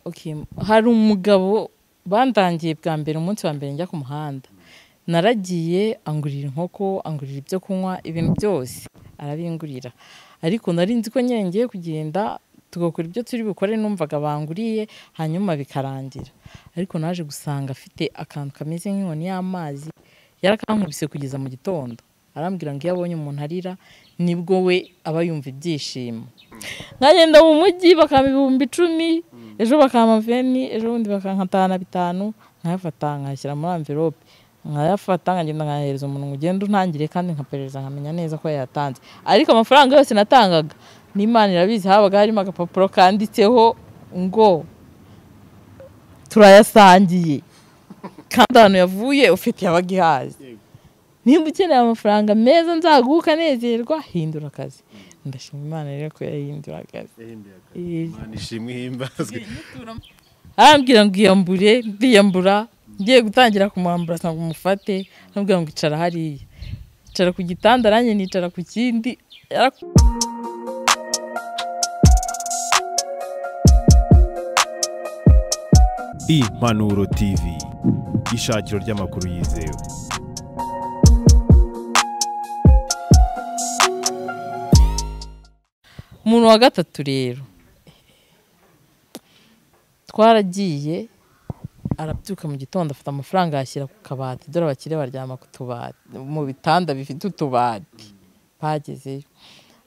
Okay, hari umugabo bandangiye bwa mbere umunsi wa mbere njya ku muhanda. Naragiye angurira inkoko, angurira ibyo kunywa, ibintu byose arabingurira. Ariko nari nzi ko ngiye kugenda tugakora ibyo turi bukore, numvaga banguriye hanyuma bikarangira. Ariko naje gusanga afite akantu kameze nk'inkoni y'amazi, yarakankubise kugeza mu gitondo. Arambwira ngo iyo abonye umuntu arira nibwo we aba yumva ibyishimo. Nkagenda mu mujyi bakama 10,000, ejo bakama 20, ejo bundi bakankatana 5, nkayafata nkashyira muri envelope, nkayafata nkagenda nkahereza umuntu ugenda untangire kandi nkaperereza nkamenya neza ko yatanze. Ariko amafaranga yose natangaga n'Imana irabizi, habaga harimo agapapuro kanditseho ngo turayasangiye, kandi ahantu yavuye ufite yabagihazi. Nimba ukeneye amafaranga meza nzaguka nezerwa, hindura akazi. Ndashima Imana rero ko yahindura akazi. Imana ishimwe himbazwe. Arambwira ngo iyambure, ndiyambura, ngiye gutangira kumwambura sanga umufate, arambwira ngo icara hariya. Icara ku gitanda, aranye nicara ku kindi. Impanuro TV, ishakiro ry'amakuru yizewe. Umuntu wa gatatu rero twaragiye, arabyuka mu gitondo afata amafaranga yashyira ku kabati, dore abakire baryama ku tubati, mu bitanda bifite utubati. Bagezeyo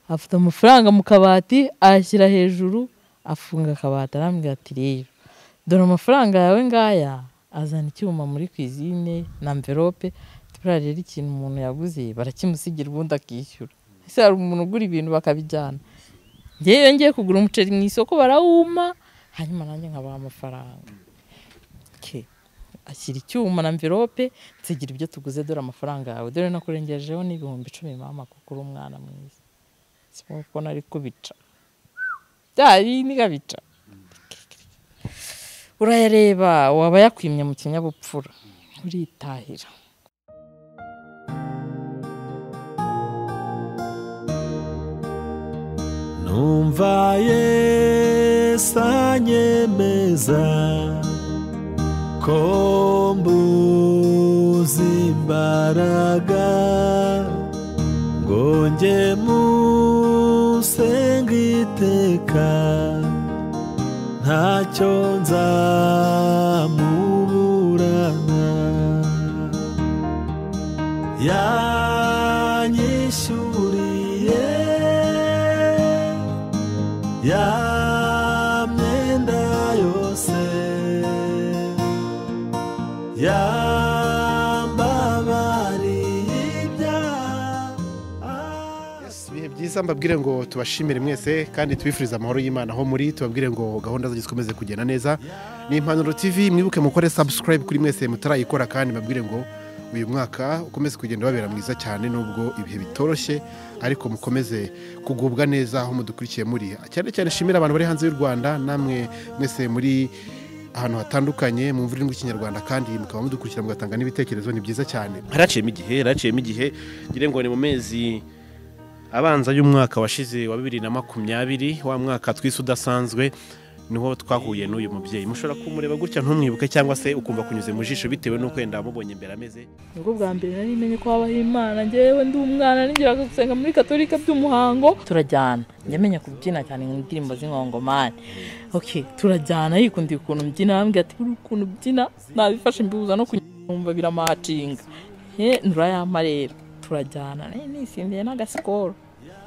afata amafaranga mu kabati ayashyira hejuru, afunga akabati, arambwira ati rero dore amafaranga yawe ngaya, azana icyuma muri cuisine na envelope, tubara rero ikintu umuntu yaguze barakimusigira ubundi akishyura. Ese hari umuntu ugura ibintu bakabijyana? Ngewe ngiye kugura umuceri mu isoko barawuma, hanyuma nanjye nkabaha amafaranga. Ashyira icyuma na envelope, nsigira ibyo tuguze, dore amafaranga yawe, dore nakurengejeho n'ibihumbi 10 mama, kuko uri umwana mwiza. Siko nari kubica. Byari nigabica. Urayareba waba yakwimye mu kinyabupfura, uritahira. Numva Yesu anyemeza ko mbuze imbaraga ngo njye musenga iteka, ntacyo nzamuburana. Yanyishyuriye ya myenda yose, yambabariye ibyaha. Ibihe byiza, mbabwire ngo tubashimire mwese kandi tubifuriza amahoro y'Imana aho muri. Tubabwire ngo gahunda zagiye zikomeze kugenda neza. Ni Impanuro TV, mwibuke mukore subscribe kuri mwese mutarayikora, kandi mbabwire ngo uyu mwaka ukomeze kugenda babera mwiza cyane, nubwo ibihe bitoroshye, ariko mukomeze kugubwa neza aho mudukurikiye muri. Cyane cyane shimira abantu bari hanze y'u Rwanda, namwe mwese muri ahantu hatandukanye mu mvuriro rw'ikinyarwanda, kandi mukaba mudukurikira mugatanga n'ibitekerezo, ni byiza cyane. Haraciyemo igihe ngire ngo ni mu mezi abanza y'umwaka washize wa 2020, wa mwaka twise udasanzwe, niho twahuye n'uyu mubyeyi. Mushobora kumureba gutya ntumwibuke, cyangwa se ukumva kunyuze mu jisho bitewe n'uko yenda mubonye mbere ameze. Ubwo bwa mbere nari menye ko habaho Imana, ngewe ndi umwana nigiraga gusenga muri Katolika by'umuhango. Turajyana, njyamenya kubyina cyane indirimbo z'inkongomani. Turajyana, yikundiye ukuntu mbyina, arambwira ati uri ukuntu byina nabifashe mbibuza no kunyumva biramacinga. Nurayampa rero, turajyana, nisindiye n'agasikoro.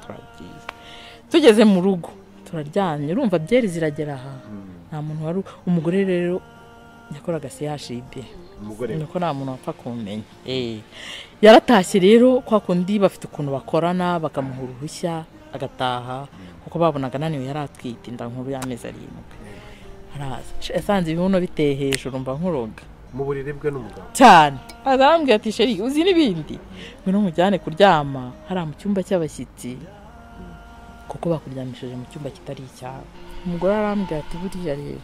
Turagiye, tugeze mu rugo turaryamye, urumva byeri ziragera aha, nta muntu wari. Umugore rero yakoraga CHB, nuko nta muntu wapfa kumenya. Yaratashye rero, kwa kundi bafite ukuntu bakorana, bakamuha uruhushya agataha, kuko babonaga naniwe, yaratwite inda nkuru y'amezi 7. Araza yasanze ibibuno biteye hejuru, mba nkuroga Mu buriri bwe n'umugabo cyane. Arambwira ati sheri uzi n'ibindi, ngwino mujyane kuryama hari mu cyumba cy'abashyitsi, kuko bakuryamishije mu cyumba kitari icyawe. Umugore arambwira ati buriya rero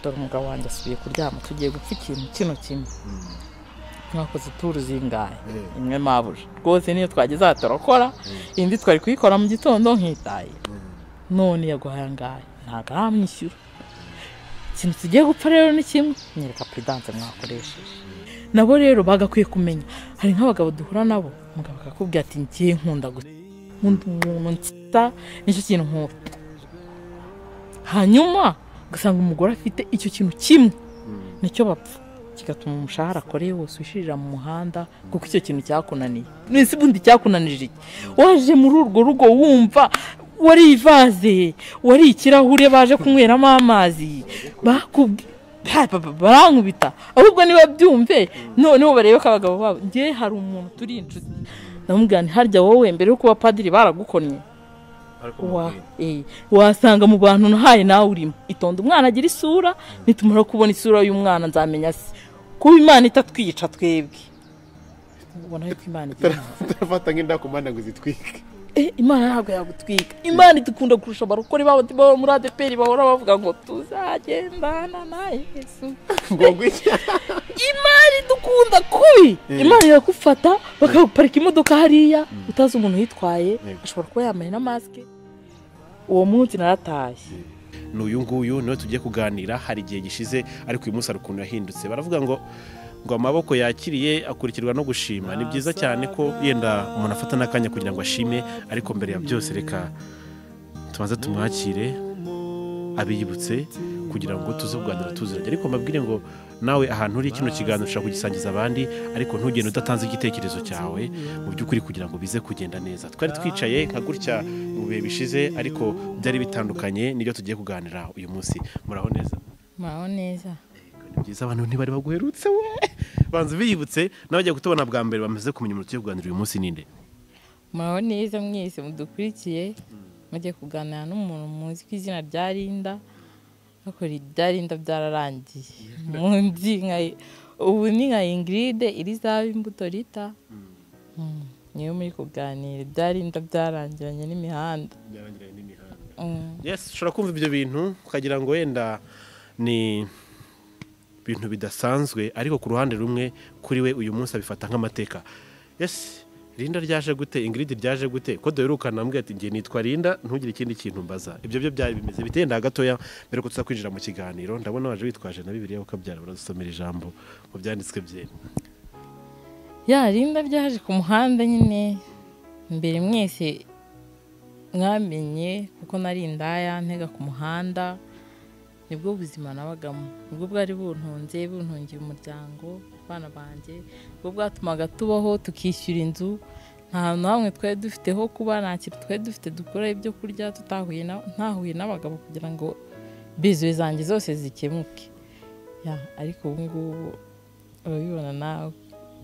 dore umugabo wanjye asubiye kuryama, tugiye gupfa ikintu kino kimwe. Mwakoze turu zingahe? Imwe mabuje rwose, niyo twageze atarakora, indi twari kuyikora mu gitondo nkitaye. None yaguhaye ngahe? Ntago aramwishyura. ikintu tugiye gupfa rero ni kimwe, nyereka prudence mwakoresheje. Nabo rero bagakwiye kumenya, hari nk'abagabo duhura nabo, umugabo akakubwira ati ngiye nkunda umuntu nsta nicyo kintu nkora, hanyuma ugasanga umugore afite icyo kintu kimwe nicyo bapfa, kigatuma umushahara akoreye wose ushirira mu muhanda kuko icyo kintu cyakunaniye. Nese bundi cyakunanije iki? Waje muri urwo rugo wumva wari ivaze, wari ikirahure baje kunyweramo amazi, barankubita, ahubwo niba byumve noneho barebe ko abagabo babo. Ngiye hari umuntu turi inshuti, ndamubwira nti harya wowe mbere yo kuba padiri baragukonye? Wasanga mu bantu ntaye nawe urimo. Itonda umwana agira isura, nitumara kubona isura y'umwana nzamenya se kuba Imana itatwica twebwe. Ubona yuko Imana turafata nk'indakumana ngo zitwike. Imana ntabwo yagutwika. Imana idukunda kurusha abarokore babo muri ADPR bahora bavuga ngo tuzagendana na Yesu. Imana idukunda kubi. Imana irakufata bakaparika imodoka hariya utazi umuntu yitwaye, ashobora kuba yambaye na mask. Uwo munsi narataye. N'uyu nguyu niwe tugiye kuganira, hari igihe gishize ariko uyu munsi arukuntu yahindutse. Baravuga ngo amaboko yakiriye akurikirwa no gushima. Ni byiza cyane ko yenda umuntu afata n'akanya kugira ngo ashime, ariko mbere ya byose reka tumaze tumwakire abiyibutse kugira ngo tuze kuganira tuziranye. Ariko mbabwire ngo nawe ahantu uri kino kiganiro ushaka kugisangiza abandi, ariko ntugende udatanze igitekerezo cyawe mu by'ukuri kugira ngo bize kugenda neza. Twari twicaye nka gutya mu bihe bishize, ariko byari bitandukanye n'ibyo tugiye kuganira uyu munsi. Muraho neza? Muraho neza. Byiza, abantu ntibari baguherutse we. Banze biyibutse n'abajya kutubona bwa mbere bamaze kumenya umuntu tugiye kuganira uyu munsi ninde? Muraho neza mwese mudukurikiye, mugiye kuganira n'umuntu muzi ku izina rya Linda. Ariko rya Linda byararangiye. Mundi ubu ni nka Ingrid Elizabeth Imbuto Rita. Niyo muri kuganira, rya Linda byarangiranye n'imihanda. Yes, ushobora kumva ibyo bintu ukagira ngo wenda ni bintu bidasanzwe, ariko ku ruhande rumwe kuri we uyu munsi abifata nk'amateka. Yes, Linda ryaje gute? Ingrid ryaje gute? Ko doherukana ambwiye ati ngiye nitwa Linda, ntugire ikindi kintu mbaza. Ibyo byo byari bimeze bitenda gatoya mbere ko tuza kwinjira mu kiganiro. Ndabona waje witwaje na Bibiliya ukabyara barazusomera ijambo mu byanditswe bye. Ya Linda ryaje ku muhanda nyine, mbere mwese mwamenye kuko nari indaya ntega ku muhanda. Nibwo buzima nabagamo, nibwo bwari buntungiye umuryango, abana banjye, nibwo bwatumaga tubaho tukishyura inzu, nta hantu na hamwe twari dufite ho kuba, nta kintu twari dufite dukora ibyo kurya, ntahuye n'abagabo kugira ngo bizuye zanjye zose zikemuke. Ariko ubu ngubu urabibona nawe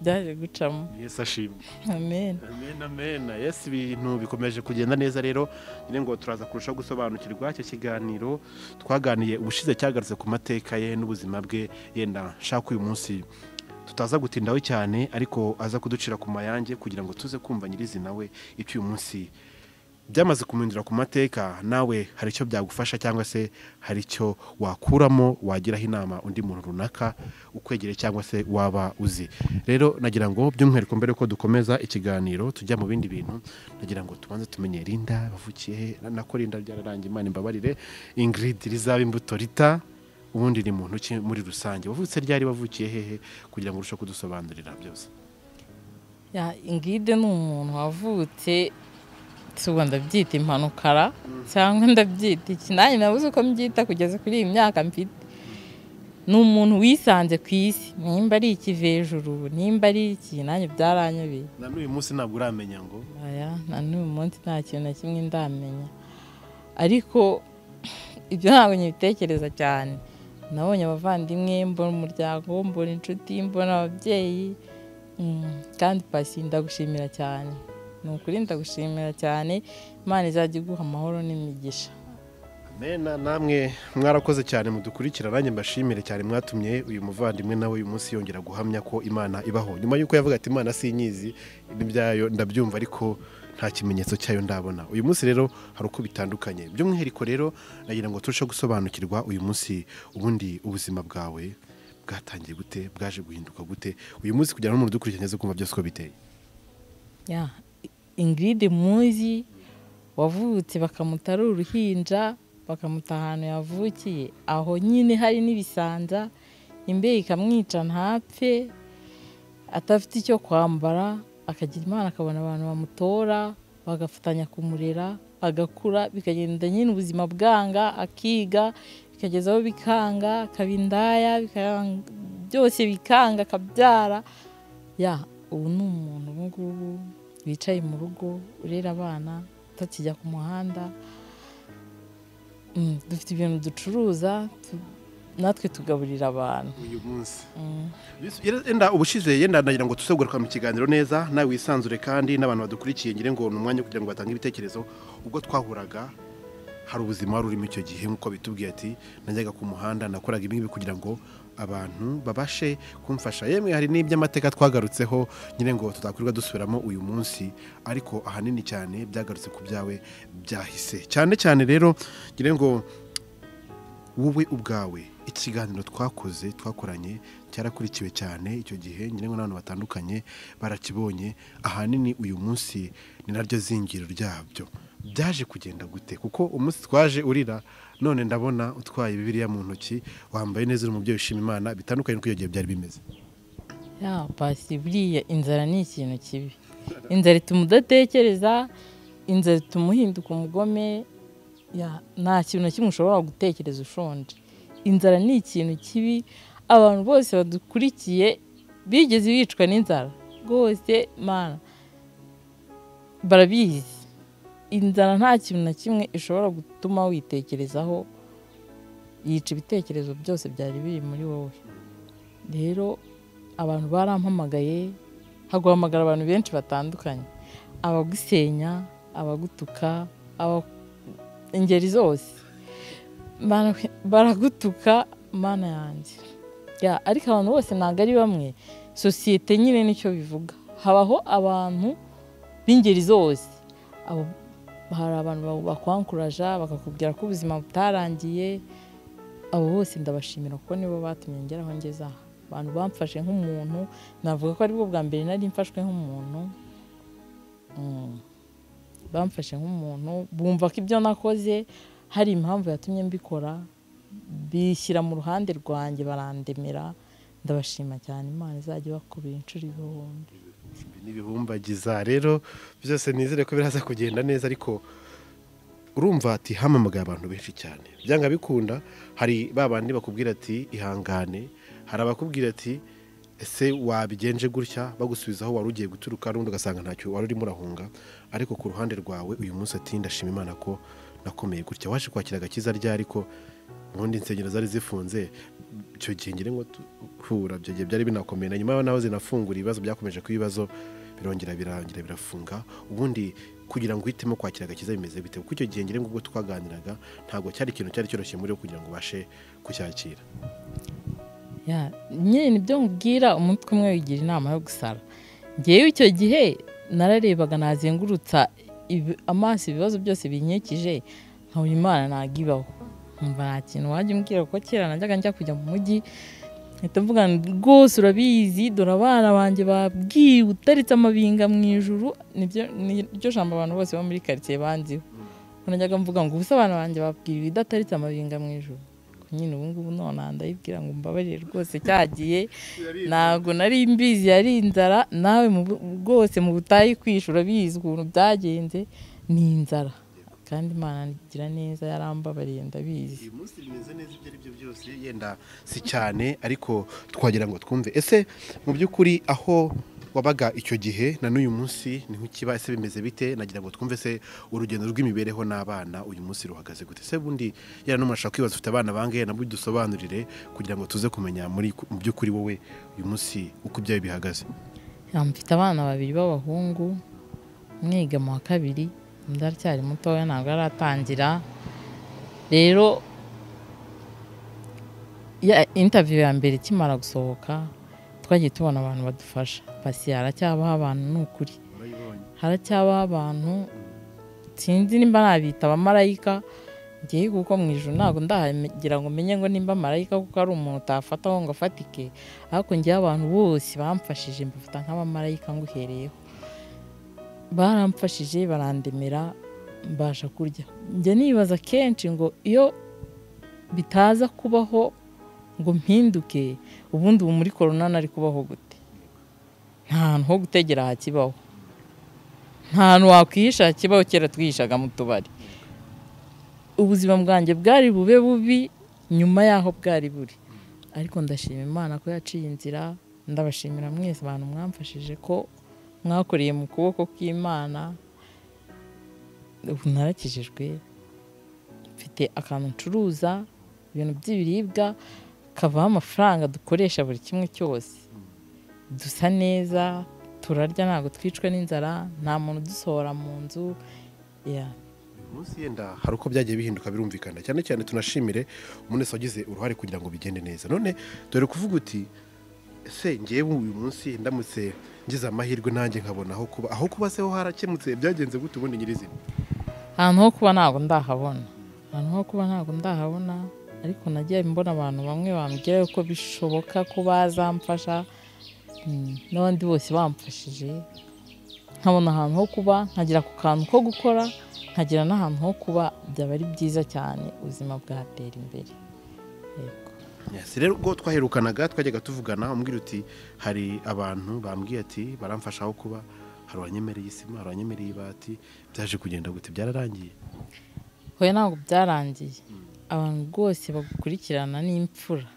byaje gucamo. Yesu ashimwe. Amen. Amen, amen. Yes, ibintu bikomeje kugenda neza rero. Nyine ngo turaza kurushaho gusobanukirwa icyo kiganiro twaganiye ubushize cyagarutse ku mateka ye n'ubuzima bwe. Yenda nshaka uyu munsi tutaza gutindaho cyane, ariko aza kuducira ku mayange kugira ngo tuze kumva nyirizina we icyo uyu munsi byamaze kumindura ku mateka. Nawe hari icyo byagufasha cyangwa se hari icyo wakuramo, wagiraho inama undi muntu runaka ukwegereye cyangwa se waba uzi. Rero nagira ngo by'umwihariko mbere ko dukomeza ikiganiro tujya mu bindi bintu, nagira ngo tubanze tumenye Linda bavukiye he. Nako Linda byararangiye, Imana imbabarire. Ingrid Elizabeth Imbuto Rita, ubundi ni muntu ki muri rusange? Wavutse ryari, bavukiye hehe kugira ngo urushe kudusobanurira byose? Ingrid ni umuntu wavutse, suba ndabyita impanukara cyangwa ndabyita iki, nanjye nabuze uko mbyita kugeza kuri iyi myaka mfite. Ni umuntu wisanze ku isi, nimba ari ikivejuru, nimba ari iki, nanjye byaranyobeye. Na n'uyu munsi ntabwo uramenya ngo? Na n'uyu munsi nta kintu na kimwe ndamenya, ariko ibyo ntabwo nyibitekereza cyane. Nabonye abavandimwe, mbona umuryango, mbona inshuti, mbona ababyeyi, kandi pasi ndagushimira cyane. Ni ukuri ndagushimira cyane, Imana izajya iguha amahoro n'imigisha. Amen. Namwe mwarakoze cyane mudukurikira, nanjye mbashimire cyane mwatumye uyu muvandimwe nawe uyu munsi yongera guhamya ko Imana ibaho. Nyuma yuko yavuga ati Imana sinyizi, ibyayo ndabyumva ariko nta kimenyetso cyayo ndabona. Uyu munsi rero hari uko bitandukanye. By'umwihariko rero nagira ngo turusheho gusobanukirwa uyu munsi ubundi ubuzima bwawe bwatangiye gute, bwaje guhinduka gute uyu munsi kugira ngo umuntu udukurikirane aze kumva byose uko biteye. Ingrid muzi wavutse bakamutara uruhinja, bakamuta ahantu yavukiye aho nyine hari n'ibisanza imbeho ikamwica ntapfe atafite icyo kwambara akagira Imana akabona abantu bamutora bagafatanya kumurera agakura bikagenda nyine ubuzima bwanga akiga bikagezaho bikanga akaba indaya byose bikanga akabyara ubu ni umuntu ubu ngubu wicaye mu rugo urera abana utakijya ku muhanda. Dufite ibintu ducuruza natwe tugaburira abantu uyu munsi. Yenda ubushize yenda nagira ngo tuseguruka mu kiganiro neza nawe wisanzure kandi n'abantu badukurikiye ngire ngo numwanya kugira ngo batange ibitekerezo. Ubwo twahuraga hari ubuzima wari urimo icyo gihe nk'uko bitubwiye ati najyaga ku muhanda nakoraga ibi kugira ngo abantu babashe kumfasha. Yemwe hari n'iby'amateka twagarutseho nyine ngo tutakwirwa dusubiramo uyu munsi, ariko ahanini cyane byagarutse ku byawe byahise cyane cyane. Rero ngire ngo wowe ubwawe ikiganiro twakoranye cyarakurikiwe cyane icyo gihe ngire ngo n'abantu batandukanye barakibonye. Ahanini uyu munsi ni naryo zingiro ryabyo. Byaje kugenda gute? Kuko umunsi twaje urira, none ndabona utwaye Bibiliya mu ntoki, wambaye neza, uri umubyeyi ushima Imana, bitandukanye n'uko iyo gihe byari bimeze. Pasi buriya inzara ni ikintu kibi. Inzara ituma udatekereza, inzara ituma uhinduka umugome, nta kintu na kimwe ushobora gutekereza ushonje. Inzara ni ikintu kibi. Abantu bose badukurikiye bigeze bicwa n'inzara rwose Mana barabizi. Inzara nta kintu na kimwe ishobora gutuma witekerezaho, yica ibitekerezo byose byari biri muri wowe. Rero abantu barampamagaye, haguhamagara abantu benshi batandukanye, abagusenya, abagutuka, ingeri zose baragutuka Mana yanjye. Ariko abantu bose ntabwo ari bamwe. Sosiyete nyine nicyo bivuga, habaho abantu b'ingeri zose. Hari abantu bakwankuraja bakakubwira ko ubuzima butarangiye. Abo bose ndabashimira kuko nibo batumye ngera aho ngeze aha. Abantu bamfashe nk'umuntu, navuga ko ari bwo bwa mbere nari mfashwe nk'umuntu. Bamfashe nk'umuntu, bumva ko ibyo nakoze hari impamvu yatumye mbikora, bishyira mu ruhande rwanjye barandemera. Ndabashima cyane. Imana izajya bakubira inshuro ibihumbi n'ibihumbagiza. Rero byose nizere ko biraza kugenda neza, ariko urumva ati hamamagaye abantu benshi cyane, byanga bikunda. Hari babandi bakubwira ati ihangane, hari abakubwira ati ese wabigenje gutya, bagusubiza aho wari ugiye guturuka, n'undi ugasanga ntacyo wari urimo urahunga. Ariko ku ruhande rwawe uyu munsi ati ndashima Imana ko nakomeye gutya. Waje kwakira agakiza ryari? Ko ubundi insengero zari zifunze icyo gihe ngire ngo tuhura, byo gihe byari binakomeye, na nyuma naho zinafungura ibibazo byakomeje ku ibibazo birongera birangira birafunga. Ubundi kugira ngo uhitemo kwakira agakiza bimeze bite? Kuko icyo gihe ngire ngo ubwo twaganiraga ntabwo cyari ikintu cyari cyoroshye muri kugira ngo ubashe kucyakira. Nyine nibyo nkubwira, umutwe umwe wigira inama yo gusara. Ngewe icyo gihe nararebaga nazengurutsa amaso ibibazo byose binyekije, nkabona Imana ntabwo ibaho. Nkumva nta kintu wajya umbwira, kuko kera najyaga njya kujya mu mujyi mpita mvuga rwose urabizi, dore abana banjye babwiwe utaritse amabinga mu ijuru. Niryo jambo abantu bose bo muri quartier banziho. Najyaga mvuga ngo ubuse abana banjye babwiwe idataritse amabinga mu ijuru. Nyine ubu ngubu none ndayibwira ngo mbabarire rwose, cyagiye ntabwo nari mbizi, yari inzara. Nawe rwose mu butayi kwishura bizi ukuntu byagenze, ni inzara. Kandi Imana igira neza, yarambabariye ndabizi. Uyu munsi bimeze neza, ibyo ari byo byose yenda si cyane, ariko twagira ngo twumve ese mu by'ukuri aho wabaga icyo gihe na n'uyu munsi ni nk'ikiba, ese bimeze bite? Nagira ngo twumve se urugendo rw'imibereho n'abana uyu munsi ruhagaze gute? Se bundi yara no mashaka kwibaza ufite abana bangahe, nabwo dusobanurire kugira ngo tuze kumenya mu by'ukuri wowe uyu munsi uko ibyawe bihagaze. Mfite abana 2 b'abahungu, mwiga mu wa 2, ndacyari mutoya ntabwo aratangira. Rero interview ya mbere kimara gusohoka twagiye tubona abantu badufasha. Pasi haracyabaho abantu, ni ukuri haracyabaho abantu. Sinzi nimba nabita abamarayika ngiye, kuko mu ijuru ntabwo ndahagira ngo menye ngo nimba marayika kuko ari umuntu utafataho ngo afatike. Ariko ngiye abantu bose bamfashije mbafata nk'abamarayika nguhereyeho. Baramfashije barandemera, mbasha kurya. Njye nibaza kenshi ngo iyo bitaza kubaho ngo mpinduke, ubundi ubu muri korona nari kubaho gute? Nta hantu ho gutegera hakibaho, nta hantu wakwihisha hakibaho. Kera twihishaga mu tubari. Ubuzima bwanjye bwari bube bubi nyuma y'aho bwari buri, ariko ndashima Imana ko yaciye inzira. Ndabashimira mwese abantu mwamfashije, ko mwakoreye mu kuboko k'Imana. Ubu narakijijwe, mfite akantu ncuruza ibintu by'ibiribwa, kavaho amafaranga dukoresha buri kimwe cyose. Dusa neza, turarya, ntabwo twicwa n'inzara, nta muntu udusohora mu nzu. Munsi yenda hari uko byagiye bihinduka, birumvikana. Cyane cyane tunashimire umuntu wese wagize uruhare kugira ngo bigende neza. None dore kuvuga uti ese ngewe uyu munsi ndamutse ngize amahirwe nanjye nkabona aho kuba se ho harakemutse, byagenze gute ubundi nyirizina? Ahantu ho kuba ntabwo ndahabona, ariko nagiye mbona abantu bamwe bambwira ko bishoboka ko bazamfasha, n'abandi bose bamfashije. Nkabona ahantu ho kuba, nkagira ku kantu ko gukora, nkagira n'ahantu ho kuba, byaba ari byiza cyane, ubuzima bwatera imbere. Rero ubwo twaherukanaga twajyaga tuvugana, umbwira uti hari abantu bambwiye ati baramfasha aho kuba, hari abanyemereye isima, hari abanyemereye ibati. Byaje kugenda gute? Byararangiye? Hoya ntabwo byarangiye. Abantu rwose bagukurikirana n'imfura.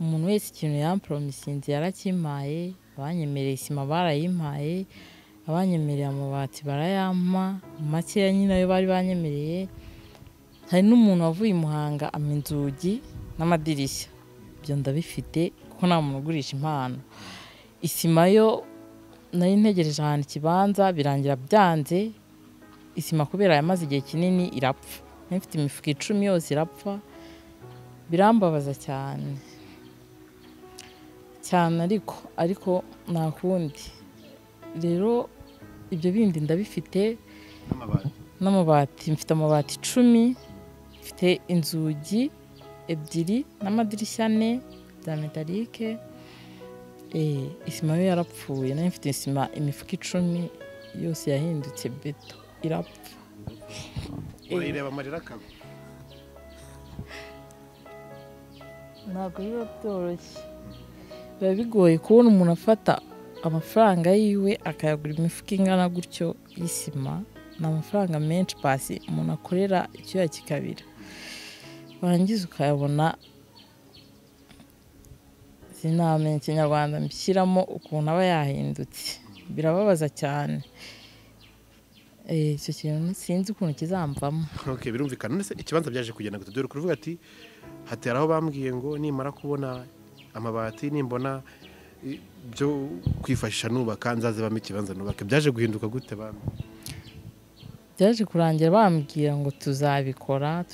Umuntu wese ikintu yampromisinze yarakimpaye. Abanyemereye isima barayimpaye, abanyemereye amabati barayampa, makeya nyine ayo bari banyemereye. Hari n'umuntu wavuye i Muhanga ampa inzugi n'amadirishya. Ibyo ndabifite kuko nta muntu ugurisha impano. Isima yo nari ntegereje ahantu ikibanza, birangira byanze. Isima kubera yamaze igihe kinini irapfa. Nari mfite imifuka 10 yose irapfa. Birambabaza cyane ariko nta kundi. Rero ibyo bindi ndabifite n'amabati. Mfite amabati 10, mfite inzugi 2 n'amadirishya 4 bya metalike. Isima yo yarapfuye. Nari mfite isima imifuka 10 yose yahindutse beto, irapfa. Urayireba amarira akaba? Ntabwo biba byoroshye, biba bigoye kubona umuntu afata amafaranga yiwe akayagura imifuka ingana gutyo y'isima. Ni amafaranga menshi pasi umuntu akorera icyuya kikabira, warangiza ukayabona. Sinamenya Ikinyarwanda mbishyiramo ukuntu aba yahindutse. Birababaza cyane. Icyo kintu sinzi ukuntu kizamvamo. Birumvikana. None se ikibanza byaje kugenda gute? Dore kuvuga ati hatera aho bambwiye ngo nimara kubona amabati, nimbona byo kwifashisha nubaka, nzazibamo ikibanza nubake. Byaje guhinduka gute bamwe? Byaje kurangira bambwira ngo tuzabikora,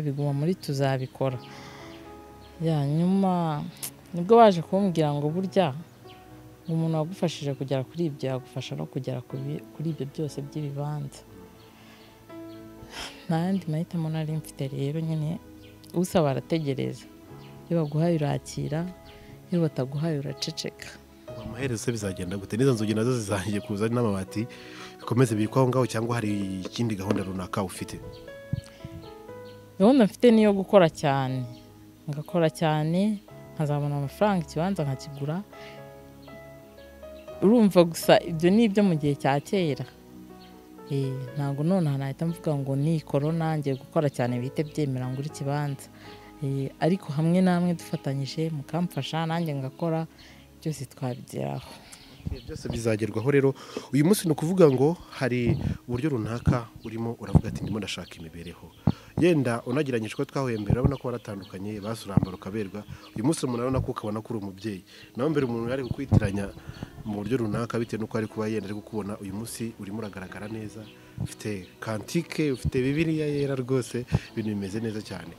biguma muri tuzabikora. Nyuma nibwo baje kumbwira ngo burya umuntu wagufashije kugera kuri ibyo yagufasha no kugera kuri ibyo byose by'ibibanza. Nandi mahitamo nari mfite. Rero nyine usaba arategereza. Iyo baguhaye urakira, iyo bataguhaye uraceceka. Amaherezo se bizagenda gute? Nizo nzugi nazo zizangiye kuza n'amabati bikomeze bikwaho ngaho, cyangwa hari ikindi gahunda runaka ufite? Gahunda mfite niyo gukora cyane, ngakora cyane, nkazabona amafaranga ikibanza nkakigura. Urumva gusa ibyo ni ibyo mu gihe cya kera. Ntabwo none nahita mvuga ngo ni korona ngiye gukora cyane bihite byemera ngo uri kibanza. Ariko hamwe namwe dufatanyije mukamfasha nanjye ngakora, byose twabigeraho. Byose bizagerwaho. Rero uyu munsi ni ukuvuga ngo hari uburyo runaka urimo uravuga ati ndimo ndashaka imibereho. Yenda unagiranyije ko twahuye mbere urabona ko waratandukanye, basurambara ukaberwa. Uyu munsi umuntu arabona ko ukabona ko uri umubyeyi. Naho mbere umuntu yari kukwitiranya mu buryo runaka bitewe nuko ari kuba yenda ari gukubona. Uyu munsi urimo uragaragara neza, ufite kantike, ufite Bibiliya yera, rwose ibintu bimeze neza cyane.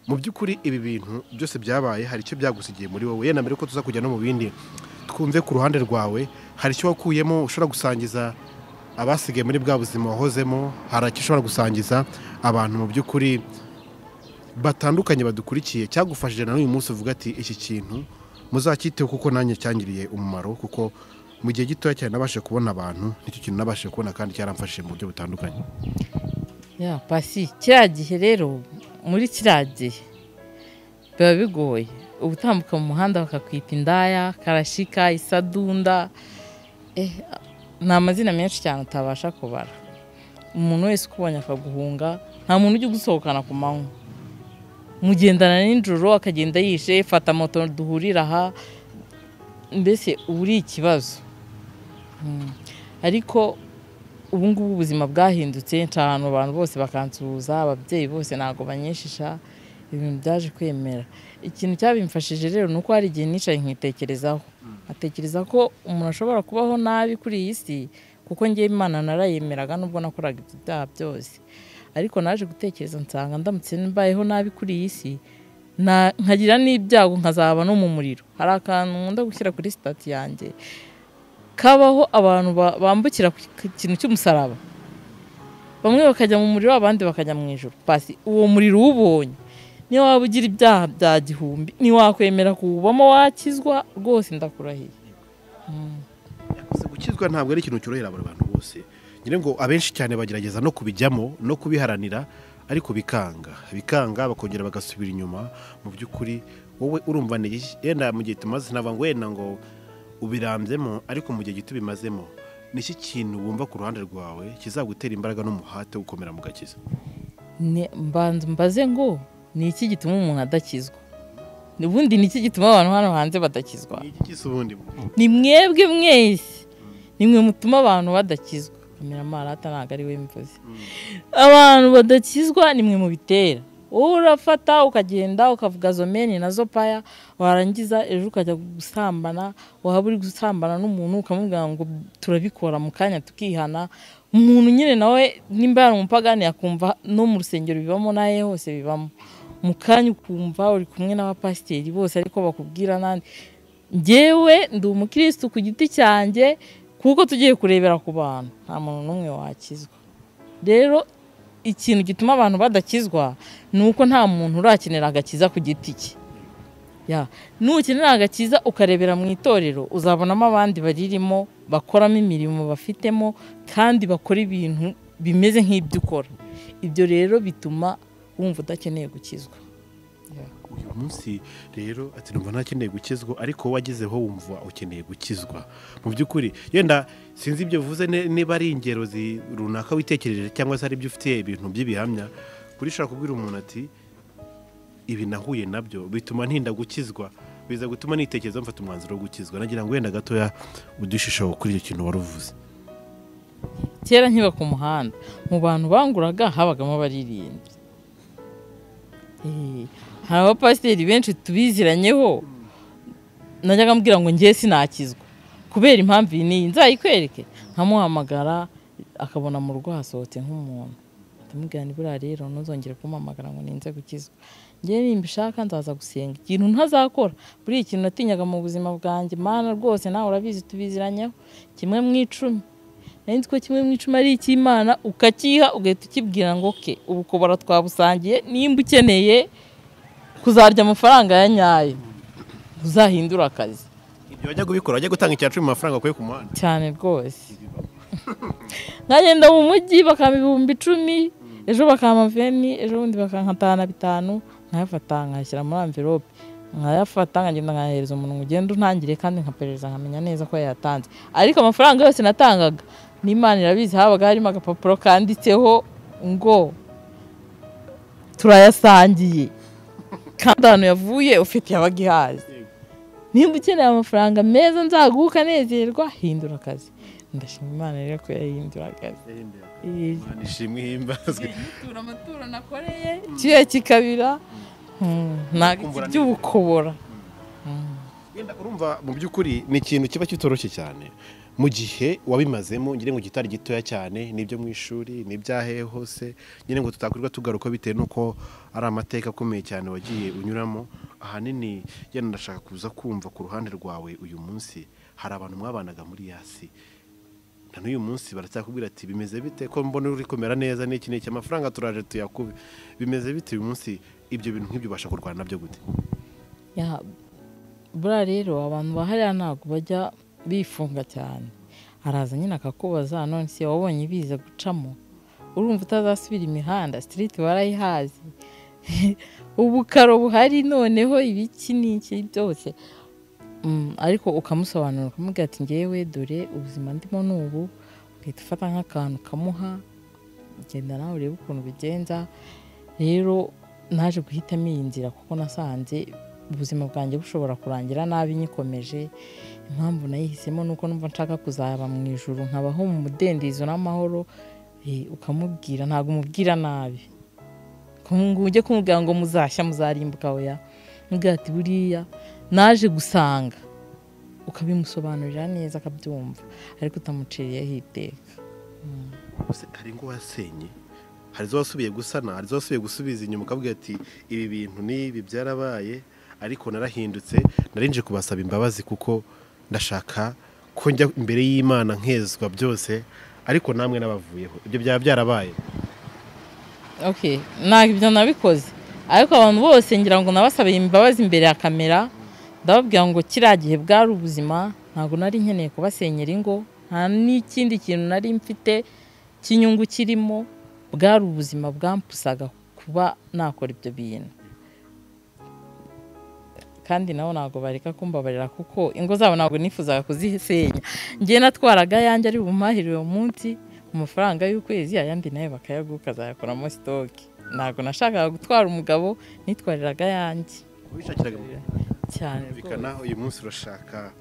Mu by'ukuri ibi bintu byose byabaye hari icyo byagusigiye muri wowe. Yenda mbere ko tuza kujya no mu bindi, twumve ku ruhande rwawe hari icyo wakuyemo ushobora gusangiza abasigaye muri bwa buzima wahozemo. Hari icyo ushobora gusangiza abantu mu by'ukuri batandukanye badukurikiye, cyagufashije na n'uyu munsi uvuga ati iki kintu muzacyiteho kuko nanjye cyangiriye umumaro, kuko mu gihe gitoya cyane nabashe kubona abantu nicyo kintu nabashe kubona kandi cyaramfashije mu buryo butandukanye. ya pasi kiriya gihe rero muri kiriya gihe biba bigoye ubutambuka mu muhanda bakakwita indaya, karashika, isadunda, ni amazina menshi cyane utabasha kubara. Umuntu wese ukubonye akaguhunga, nta muntu ujya gusohokana ku manywa, mugendana nijoro akagenda yishe, fata moto duhurira aha, mbese uri ikibazo. Ariko ubu ngubu ubuzima bwahindutse, ahantu abantu bose bakansuhuza, ababyeyi bose ntabwo banyeshisha, ibintu byaje kwemera. Ikintu cyabimfashije rero ni uko hari igihe nicaye nkitekerezaho, atekereza ko umuntu ashobora kubaho nabi kuri iyi si, kuko ngiye Imana narayemeraga nubwo nakoraga ibyaha byose, ariko naje gutekereza nsanga ndamutse mbayeho nabi kuri iyi si nkagira n'ibyago nkazaba no mu muriro. Hari akantu nkunda gushyira kuri stati yanjye kabaho abantu bambukira ku kintu cy'umusaraba, bamwe bakajya mu muriro abandi bakajya mu ijuru. Pasi uwo muriro ubonye niyo waba ugira ibyaha bya gihumbi ntiwakwemera kuwubamo wakizwa rwose, ndakurahiye. Gukizwa ntabwo ari ikintu cyorohera abantu bose, nyine ngo abenshi cyane bagerageza no kubijyamo no kubiharanira, ariko bikanga bakongera bagasubira inyuma. Mu by'ukuri wowe urumva yenda mu gihe tumaze nava ngo wenda ngo ubirambyemo, ariko mu gihe gito bimazemo, niki kintu wumva ku ruhande rwawe kizagutera imbaraga n'umuhate wo gukomera mu gakiza? Mbaze ngo ni iki gituma umuntu adakizwa? Ubundi ni iki gituma abantu hano hanze badakizwa? Ni mwebwe mwese, nimwe mutuma abantu badakizwa. Kamera marata ntabwo ari we mvuze. Abantu badakizwa nimwe mu bitera. Urafata ukagenda ukavuga zomeni na zopaya, warangiza ejo ukajya gusambana, waba uri gusambana n'umuntu ukamubwira ngo turabikora mu kanya tukihana. Umuntu nyine nawe nimba ari umupagani yakumva no mu rusengero bibamo, naye hose bibamo. Mu kanya ukumva uri kumwe n'abapasiteri bose ariko bakubwira nandi. Njyewe ndi umukristo ku giti cyanjye, kuko tugiye kurebera ku bantu, nta muntu n'umwe wakizwa. Rero ikintu gituma abantu badakizwa ni uko nta muntu urakenera agakiza ku giti cye. Nukenera agakiza ukarebera mu itorero, uzabonamo abandi baririmo bakoramo imirimo bafitemo kandi bakora ibintu bimeze nk'ibyo ukora. Ibyo rero bituma wumva udakeneye gukizwa. Uyu munsi rero ati numva ntakeneye gukizwa, ariko wagezeho wumva ukeneye gukizwa. Mu by'ukuri yenda sinzi ibyo vuze niba ari ingero runaka witekereje cyangwa se ari ibyo ufite ibintu by'ibihamya, kuri shaka kubwira umuntu ati ibi nahuye nabyo bituma ntinda gukizwa, biza gutuma nitekereza mfata umwanzuro wo gukizwa. Nagira ngo wenda gatoya udushishaho kuri icyo kintu waruvuze. Kera nkiba ku muhanda, mu bantu banguraga habagamo abaririmbyi. Hari abapasiteri benshi tubiziranyeho, najyaga mbwira ngo ngiye sinakizwa kubera impamvu iyi nzayikwereke, nkamuhamagara akabona mu rugo hasohotse nk'umuntu, ndamubwira ni buriya rero ntuzongere kumpamagara ngo ninze gukizwa. Ngiye nimba ishaka nzaza gusenga, ikintu ntazakora buri ikintu natinyaga mu buzima bwanjye. Mana rwose nawe urabizi tubiziranyeho, 1:10. Nari ko 1:10 ari icy'Imana, ukakiha ugahita ukibwira ngo ke ubu kubara twabusangiye, nimba ukeneye kuzarya amafaranga ya nyayo uzahindura akazi. Ibyo wajya kubikora, wajya gutanga icyacu mu mafaranga kwe ku muhanda cyane rwose. Nkagenda mu mujyi bakama 10,000, ejo bakama 20, ejo bundi bakankatana 5, nkayafata nkashyira muri envelope, nkayafata nkagenda nkahereza umuntu ngo ugende untangire kandi nkaperereza nkamenya neza ko yatanze. Ariko amafaranga yose natangaga n'Imana irabizi, habaga harimo agapapuro kanditseho ngo turayasangiye, kandi ahantu yavuye ufite yabagihazi. Nimba ukeneye amafaranga meza nzaguka nezerwa, hindura akazi. Ndashima Imana rero ko yahindura akazi. Imana ishimwe himbazwe. Yitura amaturo nakoreye kiye kikabira, ntabwo by'ubukobora. Urumva mu by'ukuri ni ikintu kiba kitoroshye cyane mu gihe wabimazemo, ngire ngo gitari gitoya cyane, nibyo mu ishuri n'ibyahe hose, ngire ngo tutakwirwa tugaruka bitewe nuko ari amateka akomeye cyane wagiye unyuramo. Ahanini yenda ndashaka kuza kumva ku ruhande rwawe uyu munsi, hari abantu mwabanaga muri yasi na n'uyu munsi baracyakubwira ati bimeze bite ko mbona uri kumera neza, n'iki n'iki amafaranga turaje tuyakube, bimeze bite uyu munsi? Ibyo bintu nk'ibyo ubasha kurwana nabyo gute? Buriya rero abantu bahariya ntabwo bajya bifunga cyane, araza nyine akakubaza none se wabonye biza gucamo, urumva utazasubira imihanda, street warayihazi ubukaro buhari noneho ibiki n'iki byose. Ariko ukamusobanurira ukamubwira ati ngewe dore ubuzima ndimo n'ubu, ugahita ufata nk'akantu kamuha, genda nawe urebe ukuntu bigenza. Rero naje guhitamo iyi nzira kuko nasanze ubuzima bwanjye bushobora kurangira nabi nyikomeje. Impamvu nayihisemo nuko numva nshaka kuzaba mu ijuru, nkabaho mu mudendezo n'amahoro. Ukamubwira, ntabwo umubwira nabi ngo ujye kumubwira ngo muzashya muzarimbuka, oya, mubwira ati buriya naje gusanga, ukabimusobanurira neza akabyumva, ariko utamuciriyeho iteka. Hari ngo wasenye, hari zo wasubiye gusana, hari zo wasubiye gusubiza inyuma ukabwira ati ibi bintu n'ibi byarabaye, ariko narahindutse, narinje kubasaba imbabazi kuko ndashaka ko njya imbere y'Imana nkezwa byose, ariko namwe nabavuyeho. Ibyo byaba byarabaye? Ntabwo ibyo nabikoze, ariko abantu bose ngira ngo nabasabiye imbabazi imbere ya kamera, ndababwira ngo kiriya gihe bwari ubuzima, ntabwo nari nkeneye kubasenyera ingo, nta n'ikindi kintu nari mfite cy'inyungu kirimo, bwari ubuzima bwampusaga kuba nakora ibyo bintu. Kandi nabo ntabwo bareka kumbabarira kuko ingo zabo ntabwo nifuzaga kuzisenya. Ngiye natwaraga yanjye ari bumahirire uwo munsi mu mafaranga y'ukwezi, ayandi nayo bakayaguka azayakoramo sitoke. Ntabwo nashakaga gutwara umugabo, nitwariraga yanjye wishakiraga cyane. Bikana uyu munsi urashaka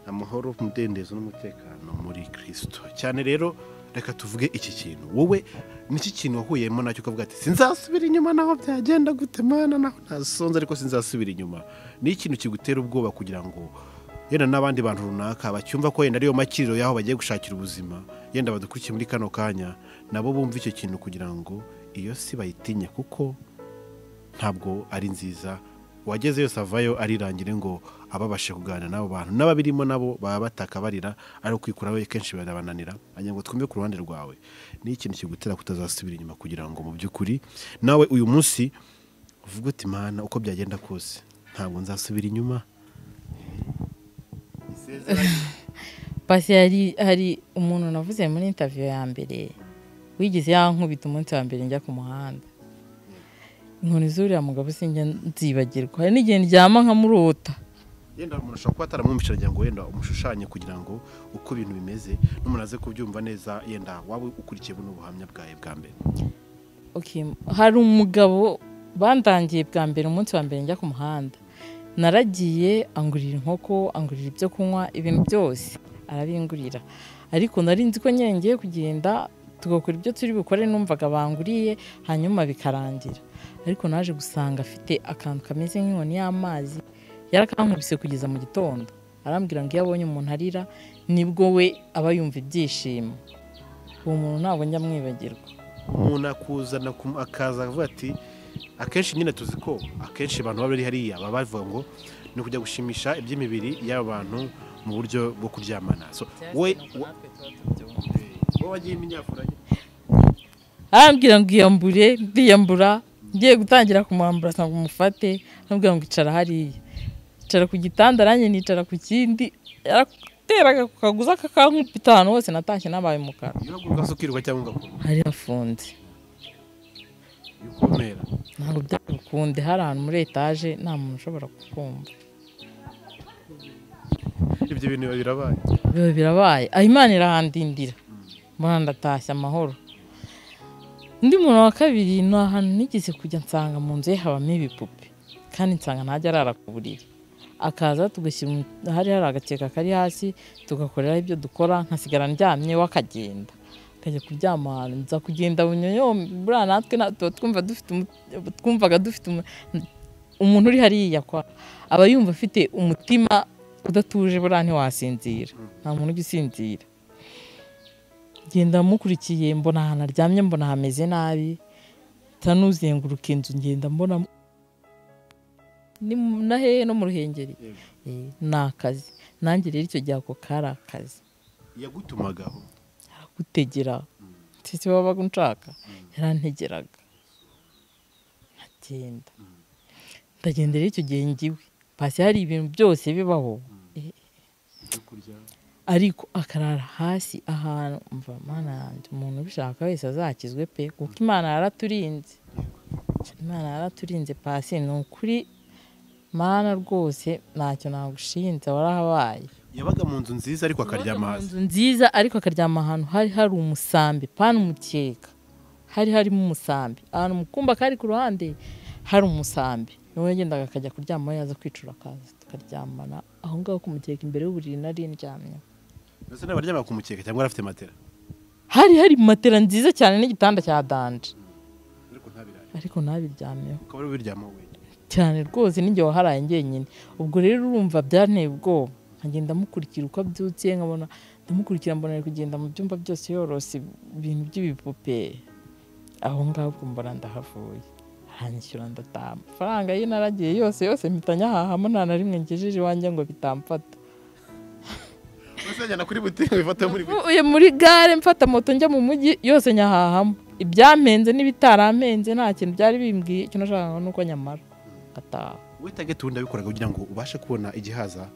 amahoro, umudendezo n'umutekano muri Kristo cyane. Rero reka tuvuge iki kintu, wowe niki kintu wahuyemo nacyo ukavuga ati sinzasubira inyuma naho byagenda gute Mana, naho nasonze ariko sinzasubira inyuma? Ni ikintu kigutera ubwoba kugira ngo yenda n'abandi bantu runaka bacyumva ko yenda ariyo makiriro yaho bagiye gushakira ubuzima, yenda badukurikiye muri kano kanya, nabo bumva icyo kintu kugira ngo iyo si bayitinye kuko ntabwo ari nziza. Wageze yose avayo arirangire ngo ababashe kuganira n'abo bantu, n'ababirimo nabo baba bataka barira, ari ukwikuraho kenshi barabananira. Hanyuma ngo twumve ku ruhande rwawe, ni ikintu kigutera kutazasubira inyuma kugira ngo mu by'ukuri nawe uyu munsi uvuga uti Mana, uko byagenda kose ntabwo nzasubira inyuma. Pasi hari umuntu navuze muri interview ya mbere wigeze yankubita umunsi wa mbere njya ku muhanda, inkoni zuriya mugabo sinjya nzibagirwa. Hari n'igihe ndyama nkamurota, yenda umuntu ashobora kuba ataramwumvishije agira ngo yenda umushushanye kugira ngo uko ibintu bimeze n'umuntu aze kubyumva neza, yenda waba ukurikiye buno buhamya bwawe bwa mbere. Hari umugabo bandangiye bwa mbere umunsi wa mbere njya ku muhanda, naragiye angurira inkoko, angurira ibyo kunywa, ibintu byose arabingurira, ariko nari nzi ko nyine ngiye kugenda tugakora ibyo turi bukore, numvaga banguriye hanyuma bikarangira. Ariko naje gusanga afite akantu kameze nk'inkoni y'amazi, yarakankubise kugeza mu gitondo. Arambwira ngo iyo abonye umuntu arira nibwo we aba yumva ibyishimo. Uwo muntu ntabwo njya mwibagirwa. Umuntu akuzana akaza avuga ati, akenshi nyine tuzi ko akenshi abantu baba bari hariya baba bavuga ngo ni ukujya gushimisha iby'imibiri y'abantu mu buryo bwo kuryamana. Wowe wagiye iminyafura, arambwira ngo iyambure, ndiyambura, ngiye gutangira kumwambura ngo umufate, arambwira ngo icara hariya, icara ku gitanda, nanjye nicara ku kindi, yarateraga ku kaguza kakankubita ahantu hose, natashye nabaye umukara. Hari hafunze, ntabwo byakunde, hari ahantu muri etaje nta muntu ushobora kukumva. Ibyo bintu birabaye, birabaye, aho Imana irahandindira, mbona ndatashye amahoro. Undi muntu wa kabiri ni ahantu nigeze kujya nsanga mu nzu ye habamo ibipupe, kandi nsanga ntajya arara ku buriri. Akaza tugashyira, hari agakeka kari hasi, tugakoreraho ibyo dukora, nkasigara ndyamye we akagenda, akajya kuryama ahantu. Nza kugenda bunyonyombe, buriya natwe twumvaga dufite umuntu uri hariya, aba yumva afite umutima udatuje, buriya ntiwasinzira, nta muntu ujya usinzira. Ngenda mukurikiye, mbona ahantu aryamye, mbona hameze nabi, ntanuzenguruka inzu, ngenda mbona ni na hehe no mu Ruhengeri. Ni akazi, nanjye rero icyo gihe ako kari akazi. Yagutumagaho? Aragutegera, sisi wabaga unshaka, yarantegeraga, nkagenda. Ndagenda rero icyo gihe ngiwe, pasi hari ibintu byose bibaho. ariko akarara hasi ahantu mva mana yanjye umuntu ubishaka wese azakizwe pe kuko Imana yaraturinze pasi ni ukuri mana rwose ntacyo nagushinze warahabaye. yabaga mu nzu nziza ariko akaryama hasi. Inzu nziza ariko akaryama ahantu hari umusambi pana umukeka harimo umusambi ahantu mu kumba kari ku ruhande hari umusambi niwe yagendaga akajya kuryama yaza kwicura akaza tukaryamana aho ngaho kumukeka imbere y'uburiri nari ndyamye. Mbese n'abaryama ku mukeka cyangwa arafite matera? hari matera nziza cyane n'igitanda cya danje ariko ntabiryamyeho. Ukaba ubiryama wenyine cyane rwose ninjye waharaye njyenyine. Ubwo rero urumva byanteye ubwoba nkagenda mukurikira uko abyutse nkabona ndamukurikira mbona ari kugenda mu byumba byose yorose ibintu by'ibipupe aho ngaho mbona ndahavuye aranyishyura ndataha amafaranga ye naragiye yose mpita nyahahamo nta na rimwe ngejeje iwanjye ngo bitamfata. Wasajyana kuri butike bifata muri gare mfata moto njya mu mujyi yose nyahahamo ibyampenze n'ibitarampenze nta kintu byari bimbwiye icyo nashakaga nuko nyamara gataha. Witage tunda bikoraga kugira ngo ubashe kubona igihaza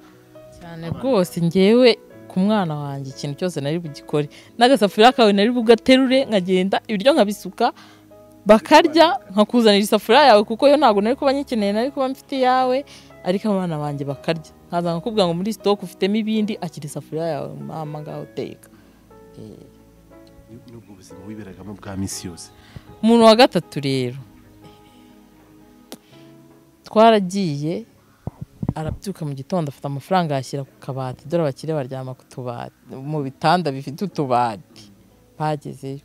cyane rwose ngewe ku mwana wanjye ikintu cyose nari bugikore n'agasafuriya kawe nari bugaterure nkagenda ibiryo nkabisuka bakarya nkakuzanira isafuriya yawe kuko yo ntabwo nari kuba nyikeneye nari kuba mfite yawe ariko abana banjye bakarya nkaza nkakubwira ngo muri stock ufitemo ibindi akiri isafuriya yawe mama ngaho uteka. Nubwo ubuzima wiberagamo bwa misi yose. Umuntu wa gatatu rero twaragiye arabyuka mu gitondo afite amafaranga yashyira ku kabati dore abakire baryama ku tubati mu bitanda bifite utubati bagezeyo